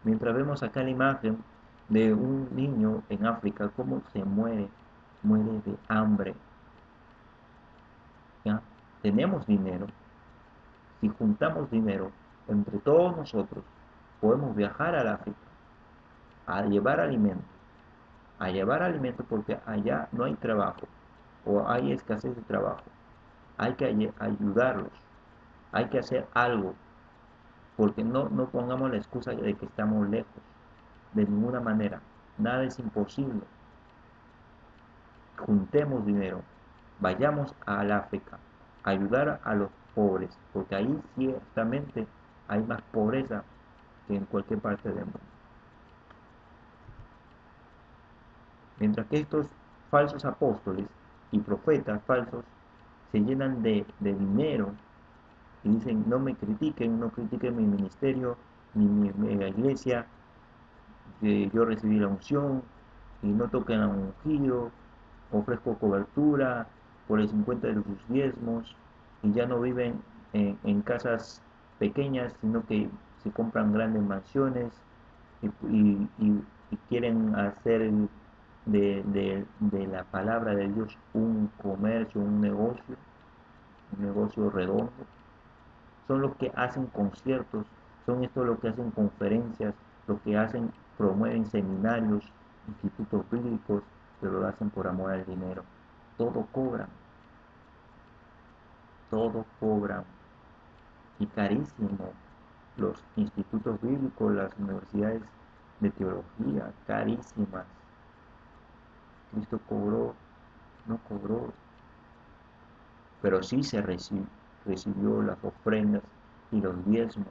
Mientras vemos acá la imagen de un niño en África, cómo se muere de hambre. ¿Ya? Tenemos dinero. Si juntamos dinero entre todos nosotros, podemos viajar al África a llevar alimento porque allá no hay trabajo o hay escasez de trabajo. Hay que ayudarlos, hay que hacer algo, porque no pongamos la excusa de que estamos lejos, de ninguna manera, nada es imposible. Juntemos dinero, vayamos al África, a ayudar a los pobres, porque ahí ciertamente hay más pobreza que en cualquier parte del mundo. Mientras que estos falsos apóstoles y profetas falsos se llenan de dinero y dicen, no me critiquen, no critiquen mi ministerio, ni mi iglesia, que yo recibí la unción, y no toquen a un ungido, ofrezco cobertura por el 50 de sus diezmos, y ya no viven en casas pequeñas, sino que se compran grandes mansiones y quieren hacer de la palabra de Dios un comercio, un negocio redondo. Son los que hacen conciertos, son estos los que hacen conferencias, los que promueven seminarios, institutos bíblicos, pero lo hacen por amor al dinero. Todo cobran. todo cobran y carísimo. Los institutos bíblicos, las universidades de teología, carísimas. Cristo cobró, no cobró, pero sí se recibió las ofrendas y los diezmos.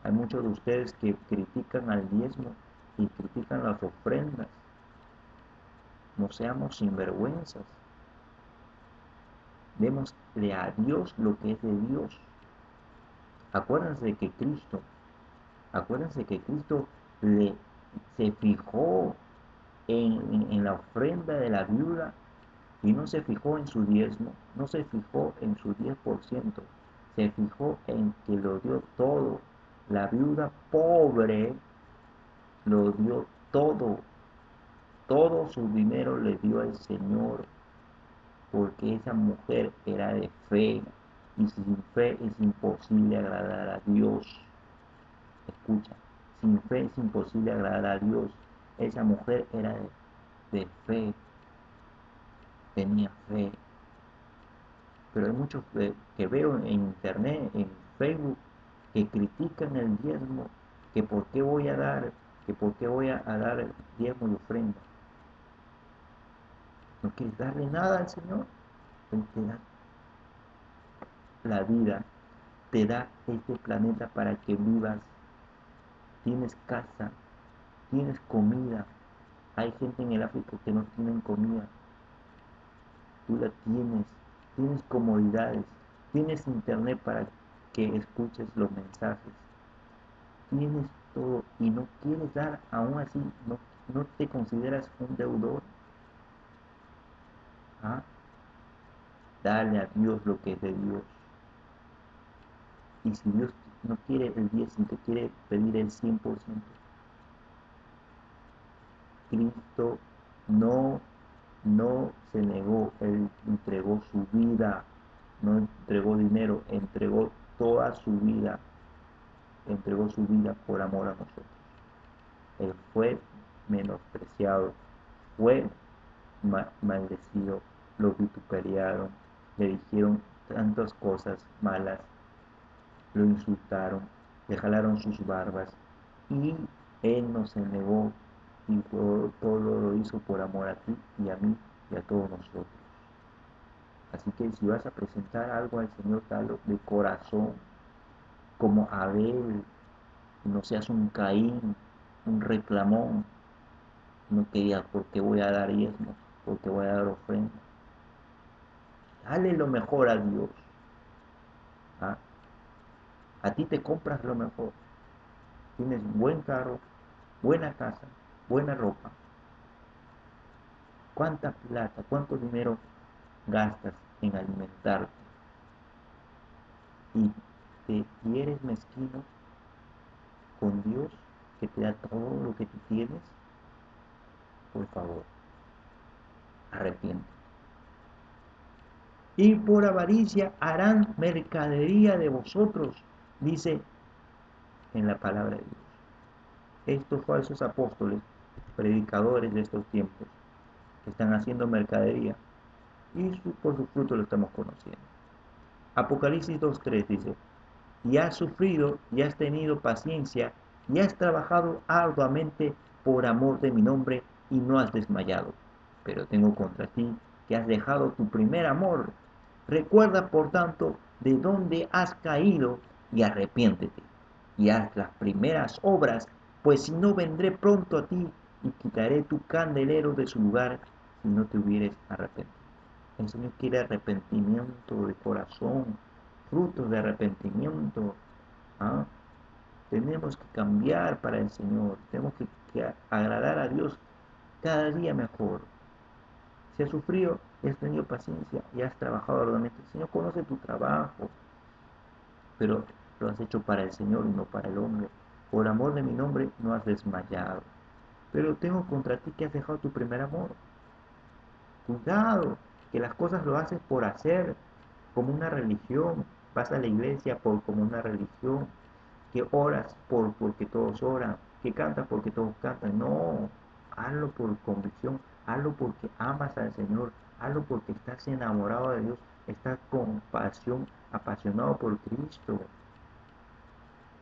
Hay muchos de ustedes que critican al diezmo y critican las ofrendas. No seamos sinvergüenzas. Démosle a Dios lo que es de Dios. Acuérdense de que Cristo, acuérdense que Cristo se fijó en la ofrenda de la viuda y no se fijó en su diezmo, no se fijó en su 10%, se fijó en que lo dio todo. La viuda pobre lo dio todo, todo su dinero le dio al Señor, porque esa mujer era de fe, y sin fe es imposible agradar a Dios. Escucha, sin fe es imposible agradar a Dios. Esa mujer era de fe, tenía fe. Pero hay muchos que veo en internet, en Facebook, que critican el diezmo, que por qué voy a dar, que por qué voy a dar diezmo y ofrenda. ¿No quieres darle nada al Señor? Él te da la vida, te da este planeta para que vivas. Tienes casa, tienes comida. Hay gente en el África que no tienen comida. Tú la tienes, tienes comodidades, tienes internet para que escuches los mensajes. Tienes todo y no quieres dar, aún así no te consideras un deudor. ¿Ah? Dale a Dios lo que es de Dios. Y si Dios no quiere el 10, si te quiere pedir el 100%, Cristo no se negó, Él entregó su vida, no entregó dinero, entregó toda entregó su vida por amor a nosotros. Él fue menospreciado, fue maldecido, lo vituperaron, le dijeron tantas cosas malas, lo insultaron, le jalaron sus barbas y él no se negó y todo lo hizo por amor a ti y a mí y a todos nosotros. Así que si vas a presentar algo al Señor, dalo de corazón, como Abel, no seas un Caín, un reclamón, no que digas por qué voy a dar diezmos, por qué voy a dar ofrendas. Dale lo mejor a Dios. ¿Ah? A ti te compras lo mejor. Tienes buen carro, buena casa, buena ropa. ¿Cuánta plata, cuánto dinero gastas en alimentarte? Y eres mezquino con Dios, que te da todo lo que tú tienes. Por favor, arrepiente. Y por avaricia harán mercadería de vosotros, dice en la palabra de Dios. Estos falsos apóstoles, predicadores de estos tiempos, que están haciendo mercadería, y por su fruto lo estamos conociendo. Apocalipsis 2:3 dice: y has sufrido, y has tenido paciencia, y has trabajado arduamente por amor de mi nombre, y no has desmayado. Pero tengo contra ti que has dejado tu primer amor. Recuerda, por tanto, de dónde has caído, y arrepiéntete, y haz las primeras obras, pues si no, vendré pronto a ti, y quitaré tu candelero de su lugar, si no te hubieres arrepentido. El Señor quiere arrepentimiento de corazón, frutos de arrepentimiento. ¿Ah? Tenemos que cambiar para el Señor, tenemos que agradar a Dios cada día mejor. Si has sufrido, has tenido paciencia y has trabajado arduamente, el Señor conoce tu trabajo, pero lo has hecho para el Señor y no para el hombre. Por amor de mi nombre no has desmayado. Pero tengo contra ti que has dejado tu primer amor. Cuidado, que las cosas lo haces por hacer, como una religión. Vas a la iglesia como una religión, que oras porque todos oran, que cantas porque todos cantan. No, hazlo por convicción, hazlo porque amas al Señor, hazlo porque estás enamorado de Dios, Estás con pasión, apasionado por Cristo.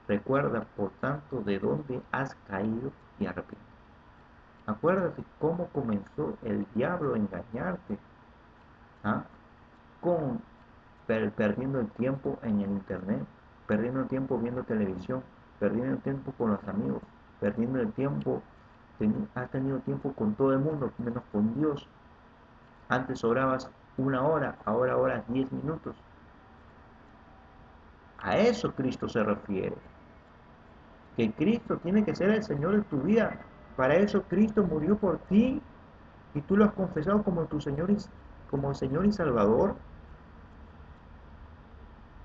Recuerda, por tanto, de dónde has caído y arrepiente. Acuérdate cómo comenzó el diablo a engañarte. ¿Ah? Con perdiendo el tiempo en el internet, perdiendo el tiempo viendo televisión, perdiendo el tiempo con los amigos, perdiendo el tiempo, has tenido tiempo con todo el mundo, menos con Dios. Antes orabas 1 hora, ahora oras 10 minutos. A eso Cristo se refiere. Que Cristo tiene que ser el Señor de tu vida. Para eso Cristo murió por ti y tú lo has confesado como tu Señor como Señor y Salvador.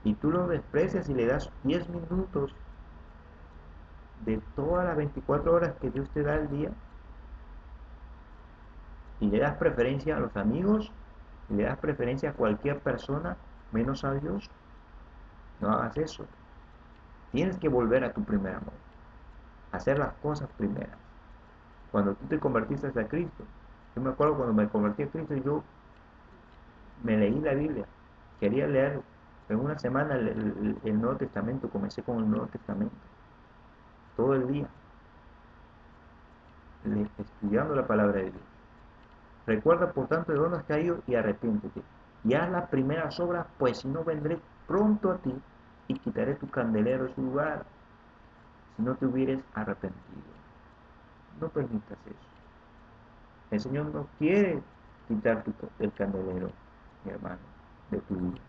Y tú lo desprecias y le das 10 minutos de todas las 24 horas que Dios te da al día y le das preferencia a los amigos y le das preferencia a cualquier persona menos a Dios. No hagas eso. Tienes que volver a tu primer amor, hacer las cosas primeras. Cuando tú te convertiste a Cristo, yo me acuerdo cuando me convertí a Cristo, yo me leí la Biblia, quería leer en una semana el Nuevo Testamento, comencé con el Nuevo Testamento, todo el día, estudiando la palabra de Dios. Recuerda por tanto de dónde has caído y arrepiéntete, y haz las primeras obras, pues si no vendré pronto a ti y quitaré tu candelero de su lugar, si no te hubieres arrepentido. No permitas eso. El Señor no quiere quitar el candelero, mi hermano, de tu vida.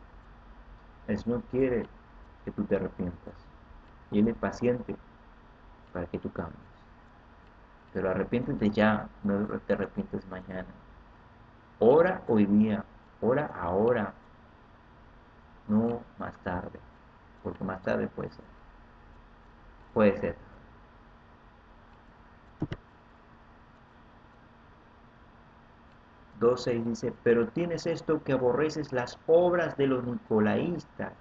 El Señor quiere que tú te arrepientas. Y Él es paciente para que tú cambies. Pero arrepiéntete ya, no te arrepientes mañana. Ora hoy día, ora ahora, no más tarde. Porque más tarde puede ser. Puede ser. 2:6 dice, pero tienes esto que aborreces las obras de los nicolaístas,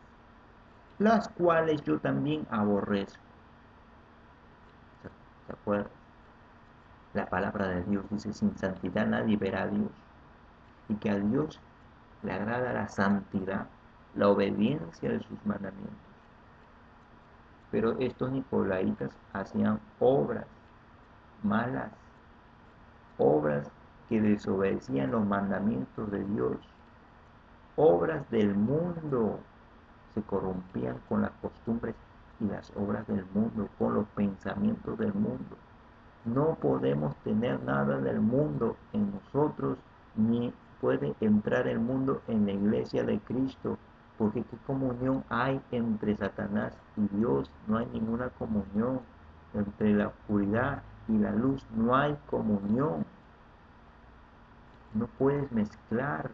las cuales yo también aborrezco. ¿Se acuerdan? La palabra de Dios dice, sin santidad nadie verá a Dios. Y que a Dios le agrada la santidad, la obediencia de sus mandamientos. Pero estos nicolaitas hacían obras malas, obras que desobedecían los mandamientos de Dios, obras del mundo, se corrompían con las costumbres y las obras del mundo, con los pensamientos del mundo. No podemos tener nada del mundo en nosotros, ni puede entrar el mundo en la iglesia de Cristo, porque ¿qué comunión hay entre Satanás y Dios? No hay ninguna comunión. Entre la oscuridad y la luz no hay comunión. No puedes mezclar.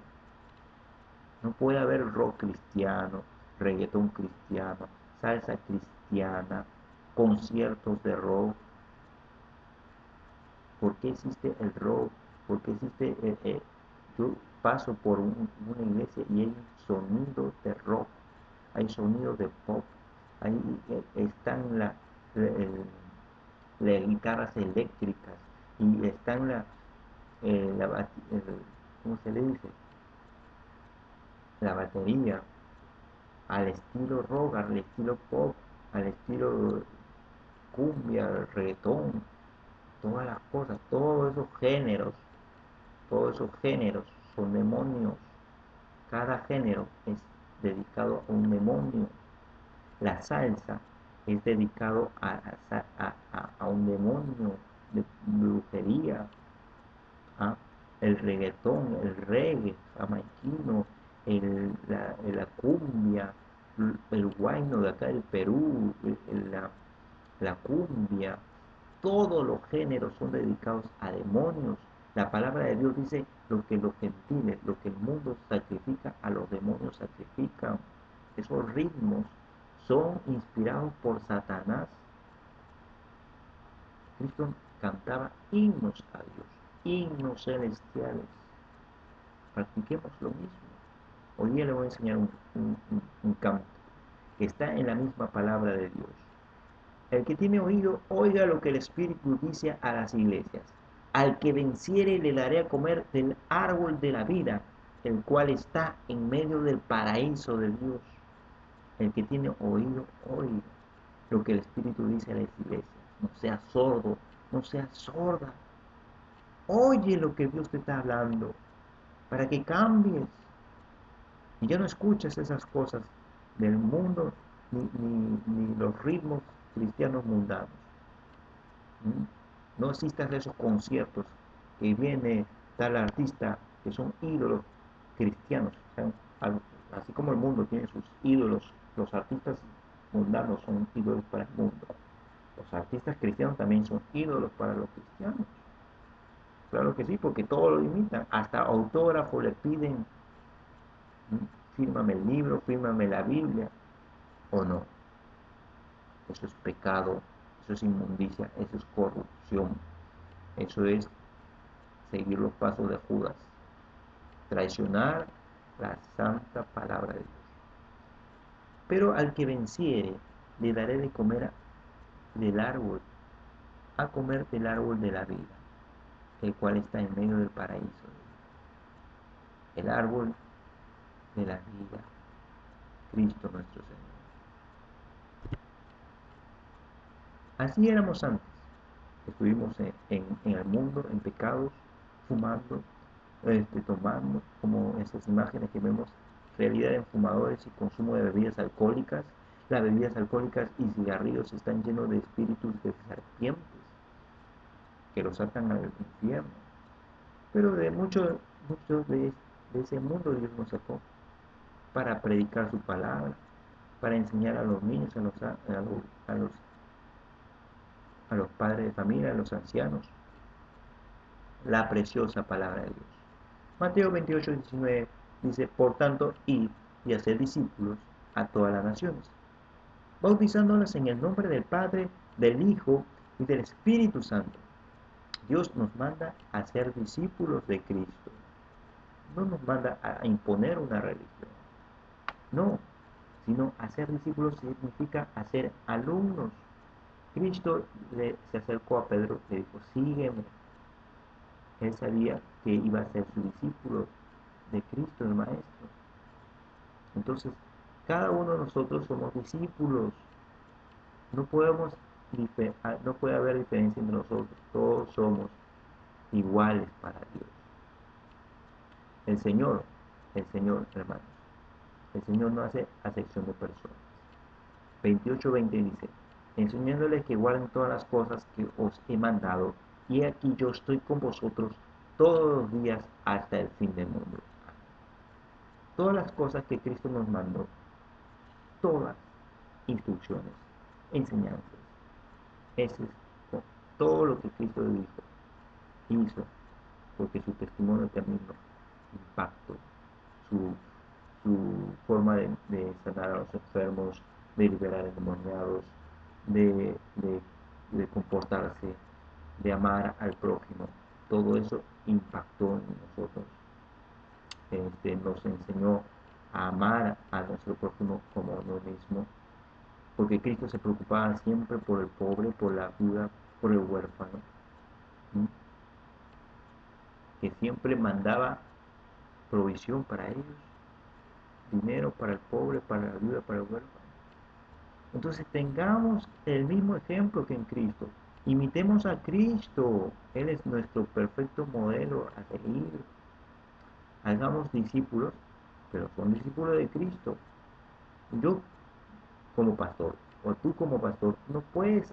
No puede haber rock cristiano, reggaetón cristiano, salsa cristiana, conciertos de rock. ¿Por qué existe el rock? ¿Por qué existe yo paso por una iglesia y hay sonido de rock, hay sonido de pop, ahí están las guitarras eléctricas y están ¿cómo se le dice? La batería al estilo rock, al estilo pop, al estilo cumbia, reggaetón, todas las cosas, todos esos géneros son demonios. Cada género es dedicado a un demonio. La salsa es dedicado a un demonio de brujería. ¿Ah? El reggaetón, el reggae jamaiquino, la cumbia, el guayno de acá del Perú, la cumbia, todos los géneros son dedicados a demonios. La palabra de Dios dice lo que los gentiles, lo que el mundo sacrifica, a los demonios sacrifican. Esos ritmos son inspirados por Satanás. Cristo cantaba himnos a Dios, himnos celestiales. Practiquemos lo mismo. Hoy día le voy a enseñar un canto que está en la misma palabra de Dios. El que tiene oído, oiga lo que el Espíritu dice a las iglesias. Al que venciere le daré a comer del árbol de la vida, el cual está en medio del paraíso de Dios. El que tiene oído, oiga lo que el Espíritu dice a las iglesias. No seas sordo, no seas sorda. Oye lo que Dios te está hablando para que cambies. Y ya no escuches esas cosas del mundo ni los ritmos cristianos mundanos. ¿Mm? No asistas a esos conciertos que viene tal artista que son ídolos cristianos. O sea, así como el mundo tiene sus ídolos, los artistas mundanos son ídolos para el mundo. Los artistas cristianos también son ídolos para los cristianos. Claro que sí, porque todos lo imitan. Hasta autógrafo le piden, fírmame el libro, fírmame la Biblia, o no. Eso es pecado, eso es inmundicia, eso es corrupción, eso es seguir los pasos de Judas, traicionar la santa palabra de Dios. Pero al que venciere, le daré de comer del árbol, a comer del árbol de la vida, el cual está en medio del paraíso. El árbol de la vida, Cristo nuestro Señor. Así éramos antes. Estuvimos en el mundo, en pecados, fumando, tomando, como esas imágenes que vemos, realidad de fumadores y consumo de bebidas alcohólicas. Las bebidas alcohólicas y cigarrillos están llenos de espíritus de serpientes que los atan al infierno. Pero de muchos de ese mundo Dios nos sacó para predicar su palabra, para enseñar a los niños, a los padres de familia, a los ancianos, la preciosa palabra de Dios. Mateo 28:19 dice, por tanto, id y hacer discípulos a todas las naciones, bautizándolas en el nombre del Padre, del Hijo y del Espíritu Santo. Dios nos manda a ser discípulos de Cristo. No nos manda a imponer una religión. No, sino hacer discípulos significa hacer alumnos. Cristo se acercó a Pedro y le dijo, sígueme. Él sabía que iba a ser su discípulo de Cristo, el Maestro. Entonces, cada uno de nosotros somos discípulos. No podemos, no puede haber diferencia entre nosotros. Todos somos iguales para Dios. El Señor, hermanos, el Señor no hace acepción de personas. 28:20 dice, enseñándoles que guarden todas las cosas que os he mandado, y aquí yo estoy con vosotros todos los días hasta el fin del mundo. Todas las cosas que Cristo nos mandó, todas instrucciones, enseñanzas, eso es todo lo que Cristo dijo, hizo, porque su testimonio también impactó, su, su forma de sanar a los enfermos, de liberar a endemoniados, de comportarse, de amar al prójimo, todo eso impactó en nosotros. Nos enseñó a amar a nuestro prójimo como a uno mismo, porque Cristo se preocupaba siempre por el pobre, por la viuda, por el huérfano, ¿sí? Que siempre mandaba provisión para ellos, dinero para el pobre, para la viuda, para el huérfano. Entonces tengamos el mismo ejemplo que en Cristo. Imitemos a Cristo. Él es nuestro perfecto modelo a seguir. Hagamos discípulos, pero son discípulos de Cristo. Yo como pastor, o tú como pastor, no puedes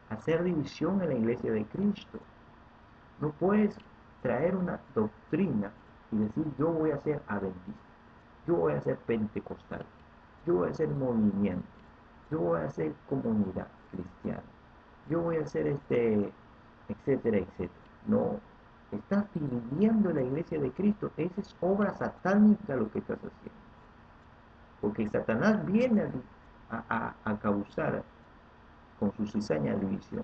hacer división en la iglesia de Cristo. No puedes traer una doctrina y decir yo voy a ser adventista, yo voy a ser pentecostal, yo voy a ser movimiento, yo voy a ser comunidad cristiana, yo voy a ser etcétera, etcétera. No, estás dividiendo la iglesia de Cristo. Esa es obra satánica lo que estás haciendo. Porque Satanás viene a causar con su cizaña división.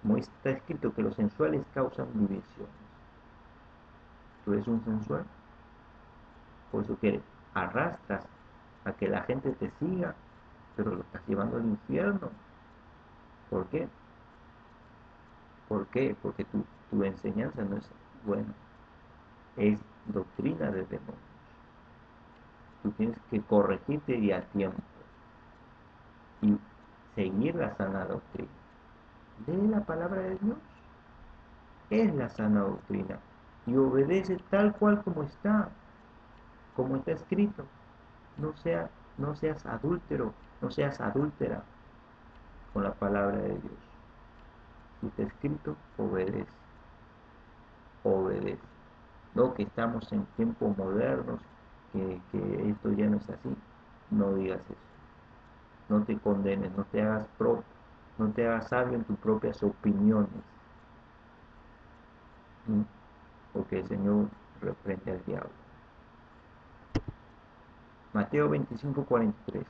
Como está escrito que los sensuales causan divisiones. Tú eres un sensual, por eso que arrastras a que la gente te siga, pero lo estás llevando al infierno. ¿Por qué? ¿Por qué? Porque tu enseñanza no es buena. Es doctrina de demonios. Tú tienes que corregirte y a tiempo y seguir la sana doctrina. Lee la palabra de Dios, es la sana doctrina, y obedece tal cual como está escrito. No seas adúltero, no seas adúltera con la palabra de Dios. Si está escrito, obedece, obedece. No que estamos en tiempos modernos, que esto ya no es así. No digas eso. No te condenes, no te hagas sabio en tus propias opiniones. Porque el Señor reprende al diablo. Mateo 25:43.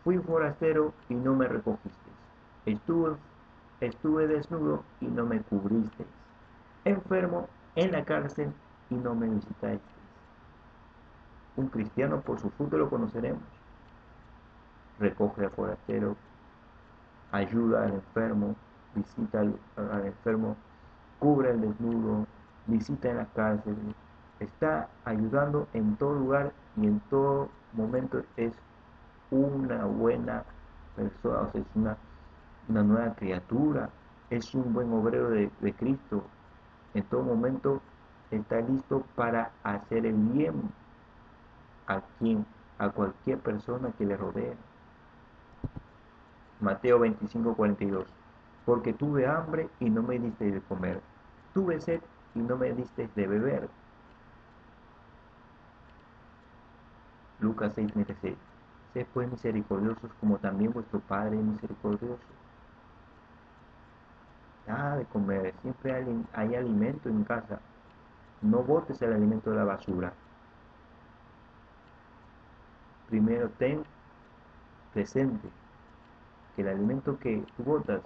Fui forastero y no me recogisteis. Estuve desnudo y no me cubristeis. Enfermo en la cárcel y no me visitasteis. Un cristiano por su fruto lo conoceremos. Recoge al forastero, ayuda al enfermo, visita al enfermo, cubre al desnudo, visita en la cárcel, está ayudando en todo lugar y en todo momento. Es una buena persona, o sea, es una nueva criatura, es un buen obrero de Cristo. En todo momento está listo para hacer el bien a a cualquier persona que le rodee. Mateo 25:42. Porque tuve hambre y no me disteis de comer, tuve sed y no me disteis de beber. Lucas 6:36. Sed pues misericordiosos como también vuestro Padre es misericordioso. Nada de comer, siempre hay alimento en casa. No botes el alimento de la basura. Primero ten presente que el alimento que tú botas,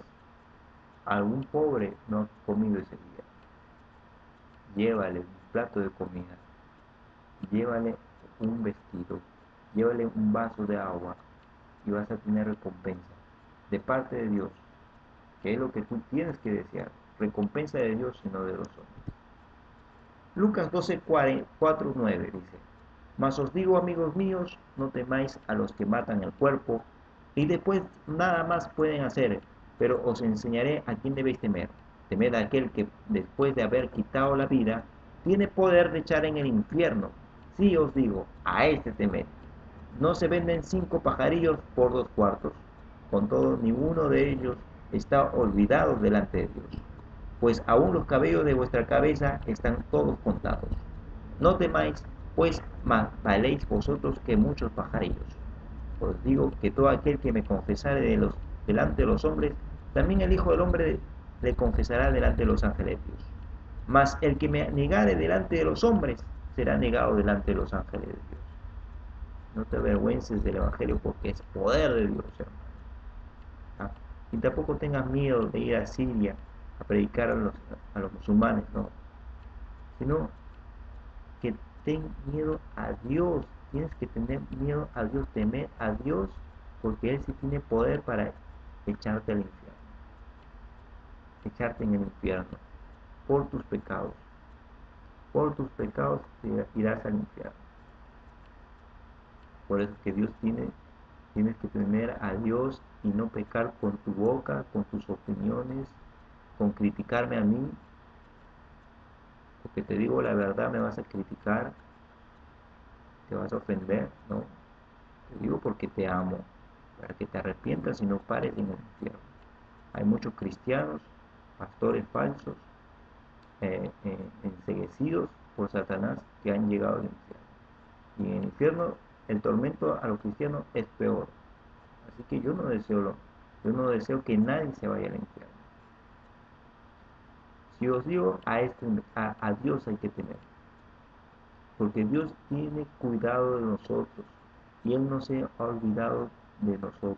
algún pobre no ha comido ese día. Llévale un plato de comida, llévale un vestido, llévale un vaso de agua y vas a tener recompensa de parte de Dios, que es lo que tú tienes que desear. Recompensa de Dios y no de los hombres. Lucas 12:4-9 dice: Mas os digo, amigos míos, no temáis a los que matan el cuerpo, y después nada más pueden hacer, pero os enseñaré a quién debéis temer. Temed a aquel que, después de haber quitado la vida, tiene poder de echar en el infierno. Sí os digo, a este temed. No se venden 5 pajarillos por 2 cuartos. Con todo, ninguno de ellos está olvidado delante de Dios, pues aún los cabellos de vuestra cabeza están todos contados. No temáis, pues más valéis vosotros que muchos pajarillos. Os digo que todo aquel que me confesare delante de los hombres, también el Hijo del Hombre le confesará delante de los ángeles de Dios. Mas el que me negare delante de los hombres, será negado delante de los ángeles de Dios. No te avergüences del Evangelio, porque es poder de Dios, hermano. ¿Ah? Y tampoco tengas miedo de ir a Siria a predicar a los musulmanes, no, sino que ten miedo a Dios. Tienes que tener miedo a Dios, temer a Dios, porque Él sí tiene poder para echarte al infierno, echarte en el infierno por tus pecados. Por tus pecados te irás al infierno. Por eso que tienes que temer a Dios y no pecar con tu boca, con tus opiniones, con criticarme a mí, porque te digo la verdad, me vas a criticar, te vas a ofender, ¿no? Te digo porque te amo, para que te arrepientas y no pares en el infierno. Hay muchos cristianos, pastores falsos, enceguecidos por Satanás, que han llegado al infierno. Y en el infierno el tormento a los cristianos es peor. Así que yo no deseo que nadie se vaya al infierno. Si os digo a Dios hay que temer, porque Dios tiene cuidado de nosotros y Él no se ha olvidado de nosotros.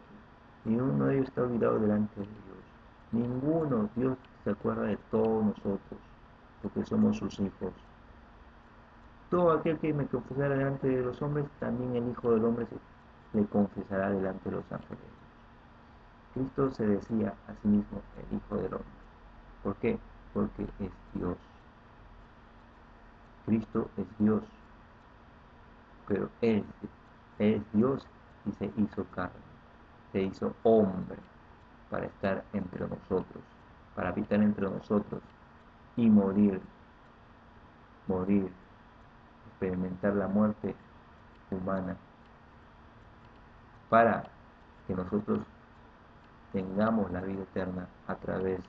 Ninguno de ellos está olvidado delante de Dios. Ninguno, Dios se acuerda de todos nosotros, porque somos sus hijos. Todo aquel que me confesara delante de los hombres, también el Hijo del Hombre le confesará delante de los ángeles. Cristo se decía a sí mismo el Hijo del Hombre. ¿Por qué? Porque es Dios. Cristo es Dios, pero Él es Dios y se hizo carne, se hizo hombre para estar entre nosotros, para habitar entre nosotros y morir, experimentar la muerte humana, para que nosotros tengamos la vida eterna a través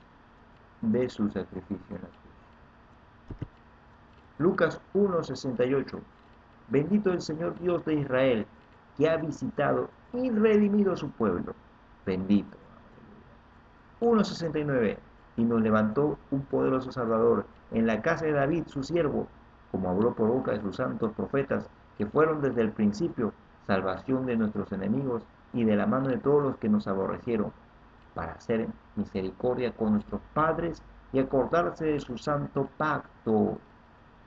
de su sacrificio en la cruz. Lucas 1:68. Bendito el Señor Dios de Israel, que ha visitado y redimido a su pueblo. Bendito. 1:69. Y nos levantó un poderoso Salvador en la casa de David, su siervo, como habló por boca de sus santos profetas, que fueron desde el principio salvación de nuestros enemigos y de la mano de todos los que nos aborrecieron, para hacer misericordia con nuestros padres y acordarse de su santo pacto,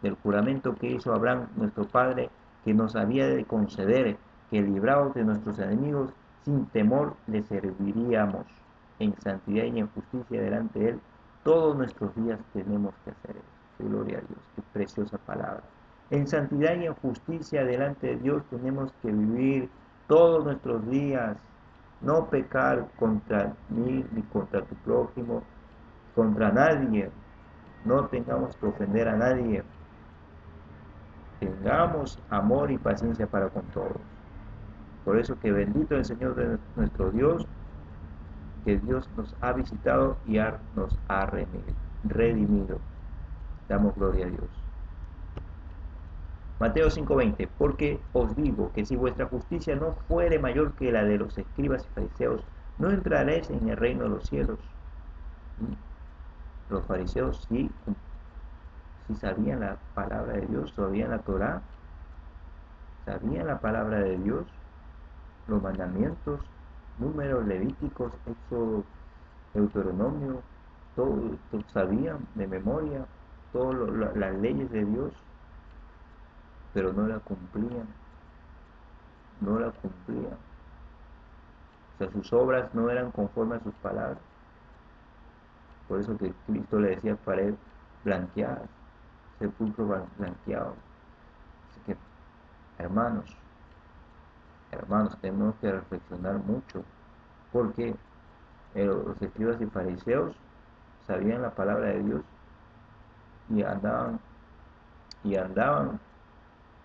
del juramento que hizo Abraham nuestro padre, que nos había de conceder que librados de nuestros enemigos, sin temor le serviríamos en santidad y en justicia delante de Él. Todos nuestros días tenemos que hacer eso. Gloria a Dios, qué preciosa palabra. En santidad y en justicia delante de Dios tenemos que vivir todos nuestros días, no pecar contra mí ni contra tu prójimo, contra nadie. No tengamos que ofender a nadie. Tengamos amor y paciencia para con todos. Por eso que bendito el Señor de nuestro Dios, que Dios nos ha visitado y nos ha redimido. Damos gloria a Dios. Mateo 5:20. Porque os digo que si vuestra justicia no fuere mayor que la de los escribas y fariseos, no entraréis en el reino de los cielos. Los fariseos sí sabían la palabra de Dios, sabían la Torá, sabían la palabra de Dios, los mandamientos, números, levíticos, éxodo, deuteronomio, todo sabían de memoria todas las leyes de Dios, pero no la cumplían, no la cumplían. O sea, sus obras no eran conformes a sus palabras. Por eso que Cristo le decía pared blanqueada, sepulcro blanqueado. Así que, hermanos, tenemos que reflexionar mucho, porque los escribas y fariseos sabían la palabra de Dios y andaban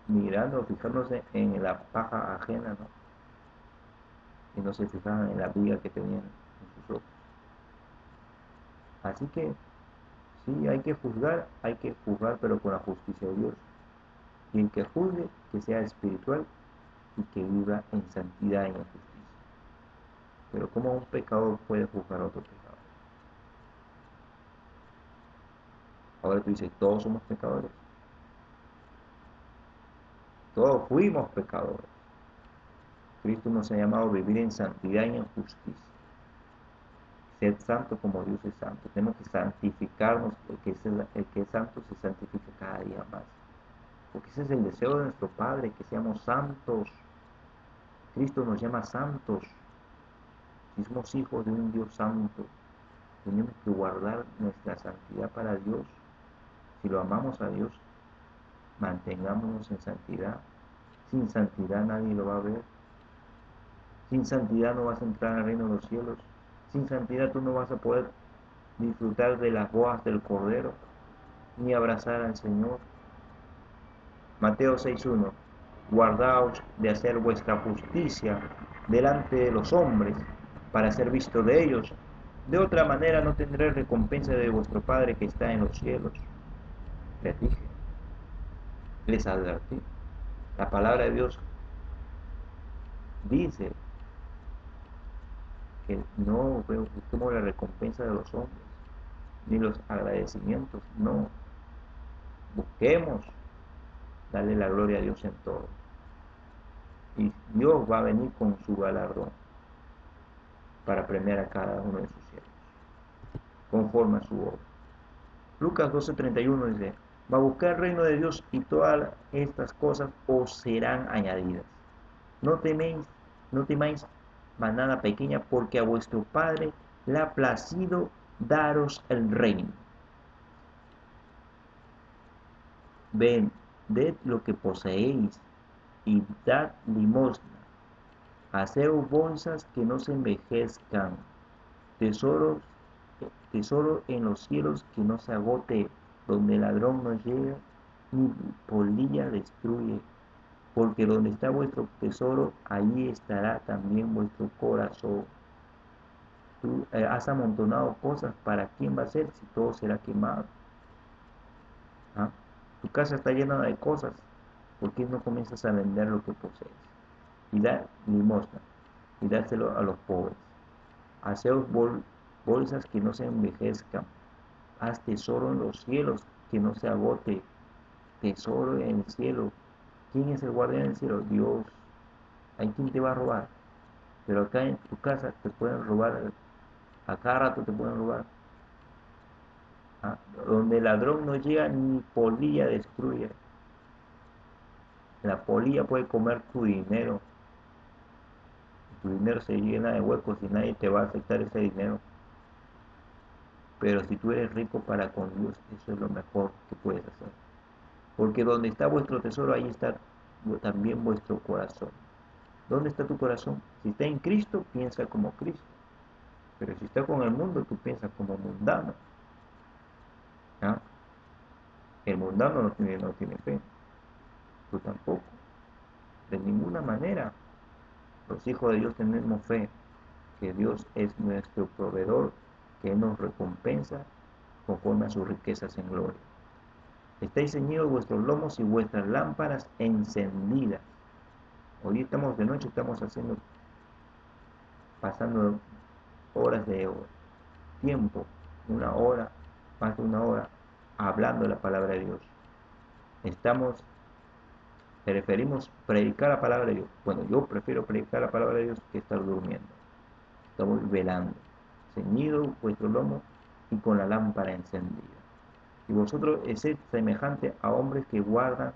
mirando, fijándose en la paja ajena, ¿no? Y no se fijaban en la viga que tenían en sus ojos. Así que sí, hay que juzgar, pero con la justicia de Dios. Y el que juzgue, que sea espiritual y que viva en santidad y en justicia. Pero ¿cómo un pecador puede juzgar a otro pecador? Ahora tú dices, todos somos pecadores. Todos fuimos pecadores. Cristo nos ha llamado a vivir en santidad y en justicia. Ser santo como Dios es santo. Tenemos que santificarnos. El que es santo se santifica cada día más. Porque ese es el deseo de nuestro Padre, que seamos santos. Cristo nos llama santos. Si somos hijos de un Dios santo, tenemos que guardar nuestra santidad para Dios. Si lo amamos a Dios, mantengámonos en santidad. Sin santidad nadie lo va a ver. Sin santidad no vas a entrar al reino de los cielos. Sin santidad tú no vas a poder disfrutar de las bodas del Cordero, ni abrazar al Señor. Mateo 6:1. Guardaos de hacer vuestra justicia delante de los hombres, para ser visto de ellos. De otra manera no tendréis recompensa de vuestro Padre que está en los cielos. Les dije, les advertí. La palabra de Dios dice que no busquemos la recompensa de los hombres, ni los agradecimientos, no. Busquemos darle la gloria a Dios en todo. Y Dios va a venir con su galardón para premiar a cada uno de sus siervos, conforme a su obra. Lucas 12:31 dice, va a buscar el reino de Dios y todas estas cosas os serán añadidas. No temáis manada pequeña, porque a vuestro Padre le ha placido daros el reino. vended lo que poseéis y dad limosna. Haceos bolsas que no se envejezcan, tesoros, tesoro en los cielos que no se agote, donde el ladrón no llega ni polilla destruye. Porque donde está vuestro tesoro, allí estará también vuestro corazón. Tú has amontonado cosas, ¿para quién va a ser si todo será quemado? ¿Ah? Tu casa está llena de cosas, ¿por qué no comienzas a vender lo que posees? Y da limosna, y dáselo a los pobres. Haceos bolsas que no se envejezcan. Haz tesoro en los cielos, que no se agote. Tesoro en el cielo. ¿Quién es el guardián del cielo? Dios. ¿Hay quien te va a robar? Pero acá en tu casa te pueden robar, a cada rato te pueden robar. ¿Ah? Donde el ladrón no llega ni polilla destruye. La polilla puede comer tu dinero se llena de huecos y nadie te va a aceptar ese dinero. Pero si tú eres rico para con Dios, eso es lo mejor que puedes hacer. Porque donde está vuestro tesoro, ahí está también vuestro corazón. ¿Dónde está tu corazón? Si está en Cristo, piensa como Cristo. Pero si está con el mundo, tú piensas como mundano. ¿Ah? El mundano no tiene fe. Tú tampoco. De ninguna manera. Los hijos de Dios tenemos fe. Que Dios es nuestro proveedor, que Él nos recompensa conforme a sus riquezas en gloria. Estáis ceñidos vuestros lomos y vuestras lámparas encendidas. Hoy estamos de noche, estamos pasando horas de tiempo, una hora, más de una hora, hablando la palabra de Dios. Preferimos predicar la palabra de Dios. Bueno, yo prefiero predicar la palabra de Dios que estar durmiendo. Estamos velando, ceñido vuestro lomo y con la lámpara encendida. Y vosotros sed semejante a hombres que guardan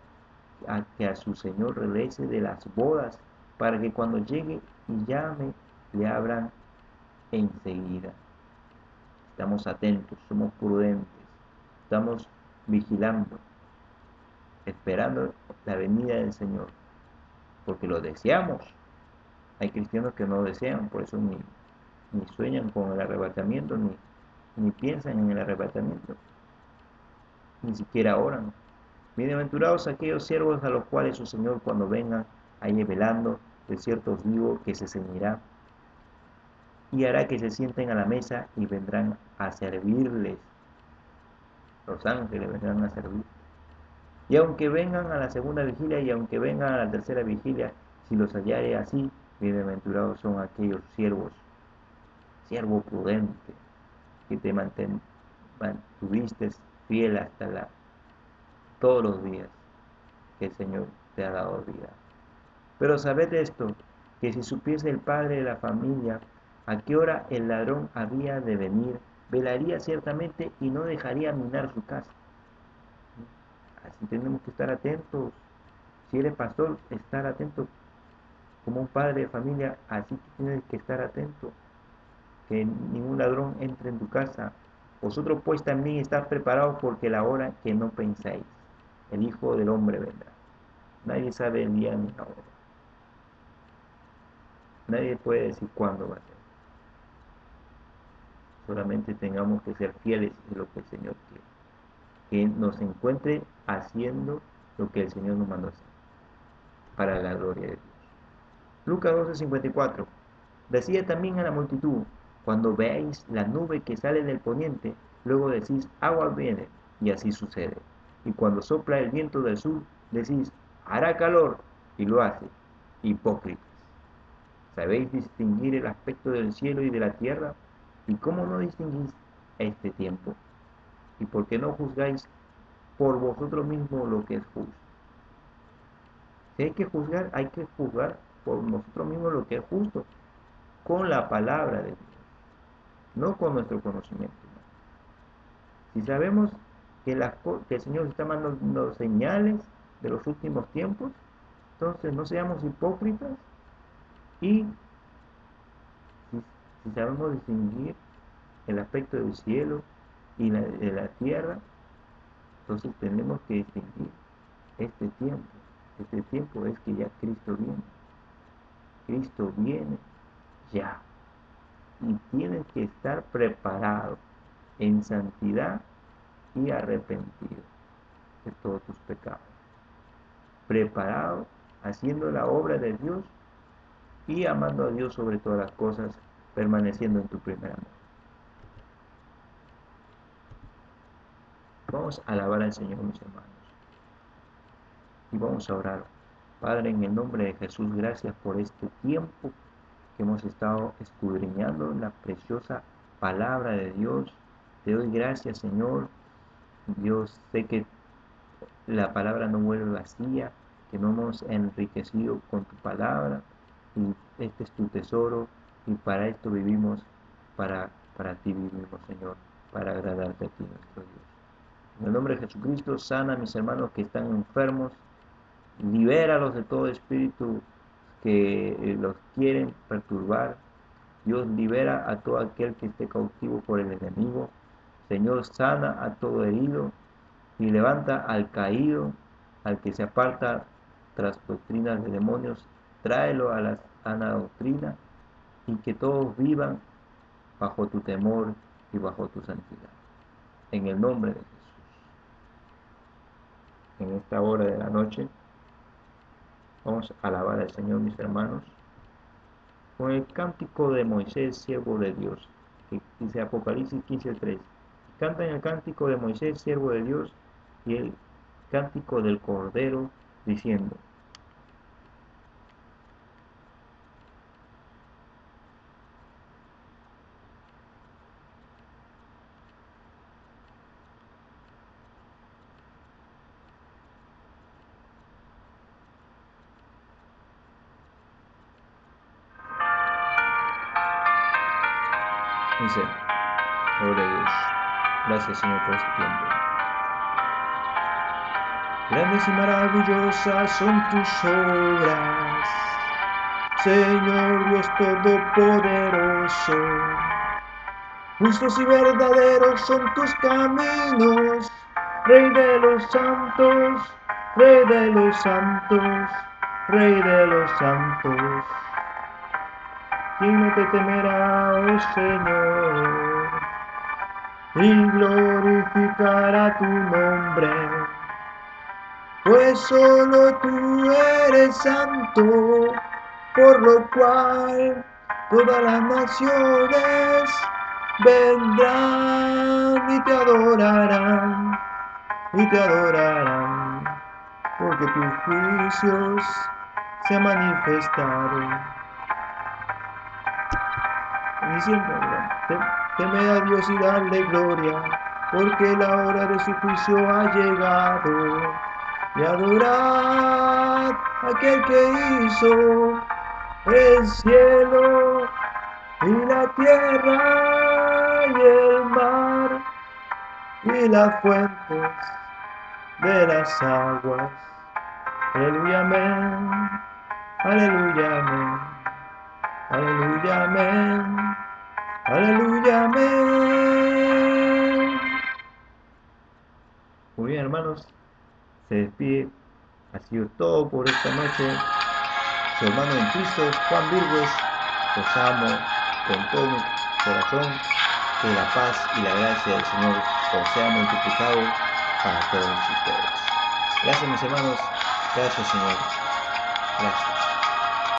a que a su Señor regrese de las bodas, para que cuando llegue y llame, le abran enseguida. Estamos atentos, somos prudentes, estamos vigilando, esperando la venida del Señor, porque lo deseamos. Hay cristianos que no desean, por eso ni sueñan con el arrebatamiento, ni piensan en el arrebatamiento, ni siquiera oran. Bienaventurados aquellos siervos a los cuales su Señor cuando venga halle velando, de cierto os digo que se ceñirá y hará que se sienten a la mesa y vendrán a servirles. Los ángeles vendrán a servir. Y aunque vengan a la segunda vigilia y aunque vengan a la tercera vigilia, si los hallare así, bienaventurados son aquellos siervos, siervo prudente, que te mantuviste fiel todos los días que el Señor te ha dado vida. Pero sabed esto, que si supiese el padre de la familia a qué hora el ladrón había de venir, velaría ciertamente y no dejaría minar su casa. Así tenemos que estar atentos. Si eres pastor, estar atento. Como un padre de familia, así tienes que estar atento. Que ningún ladrón entre en tu casa. Vosotros pues también estáis preparados porque la hora que no pensáis, el Hijo del Hombre vendrá. Nadie sabe el día ni la hora. Nadie puede decir cuándo va a ser. Solamente tengamos que ser fieles de lo que el Señor quiere. Que nos encuentre haciendo lo que el Señor nos mandó hacer, para la gloria de Dios. Lucas 12:54. Decía también a la multitud, cuando veáis la nube que sale del poniente, luego decís, agua viene, y así sucede. Y cuando sopla el viento del sur, decís, hará calor, y lo hace. Hipócritas. ¿Sabéis distinguir el aspecto del cielo y de la tierra? ¿Y cómo no distinguís este tiempo? ¿Y por qué no juzgáis por vosotros mismos lo que es justo? Si hay que juzgar por nosotros mismos lo que es justo, con la palabra de Dios, no con nuestro conocimiento. Si sabemos que el Señor está mandando señales de los últimos tiempos, entonces no seamos hipócritas y si sabemos distinguir el aspecto del cielo y de la tierra, entonces tenemos que distinguir. este tiempo. Este tiempo es que ya Cristo viene. Cristo viene ya. Y tienes que estar preparado en santidad y arrepentido de todos tus pecados. Preparado, haciendo la obra de Dios y amando a Dios sobre todas las cosas, permaneciendo en tu primer amor. Vamos a alabar al Señor, mis hermanos, y vamos a orar. Padre, en el nombre de Jesús, gracias por este tiempo que hemos estado escudriñando la preciosa palabra de Dios. Te doy gracias, Señor. Dios, sé que la palabra no vuelve vacía, que nos hemos enriquecido con tu palabra, y este es tu tesoro, y para esto vivimos, para ti vivimos, Señor, para agradarte a ti, nuestro Dios. En el nombre de Jesucristo, sana a mis hermanos que están enfermos, libéralos de todo espíritu que los quieren perturbar. Dios, libera a todo aquel que esté cautivo por el enemigo. Señor, sana a todo herido y levanta al caído, al que se aparta tras doctrinas de demonios, tráelo a la sana doctrina, y que todos vivan bajo tu temor y bajo tu santidad. En el nombre de Jesús. En esta hora de la noche vamos a alabar al Señor, mis hermanos, con el cántico de Moisés, siervo de Dios, que dice Apocalipsis 15:3. Cantan el cántico de Moisés, siervo de Dios, y el cántico del Cordero, diciendo: dice, gloria a Dios. Gracias, Señor, por este tiempo. Grandes y maravillosas son tus obras, Señor Dios Todopoderoso. Justos y verdaderos son tus caminos, Rey de los santos, Rey de los santos, Rey de los santos. ¿Quién no te temerá, oh Señor, y glorificará tu nombre? Pues solo tú eres santo, por lo cual todas las naciones vendrán y te adorarán, porque tus juicios se han manifestado. Diciendo, temed a Dios y darle gloria, porque la hora de su juicio ha llegado. Y adorad a aquel que hizo el cielo y la tierra y el mar y las fuentes de las aguas. Aleluya, amén. Aleluya, amén. Aleluya, amén. Aleluya, amén. Muy bien, hermanos, se despide. Ha sido todo por esta noche. Su hermano en Cristo, Juan Virgües. Los amo con todo mi corazón. Que la paz y la gracia del Señor os sea multiplicado para todos ustedes. Gracias, mis hermanos. Gracias, Señor. Gracias.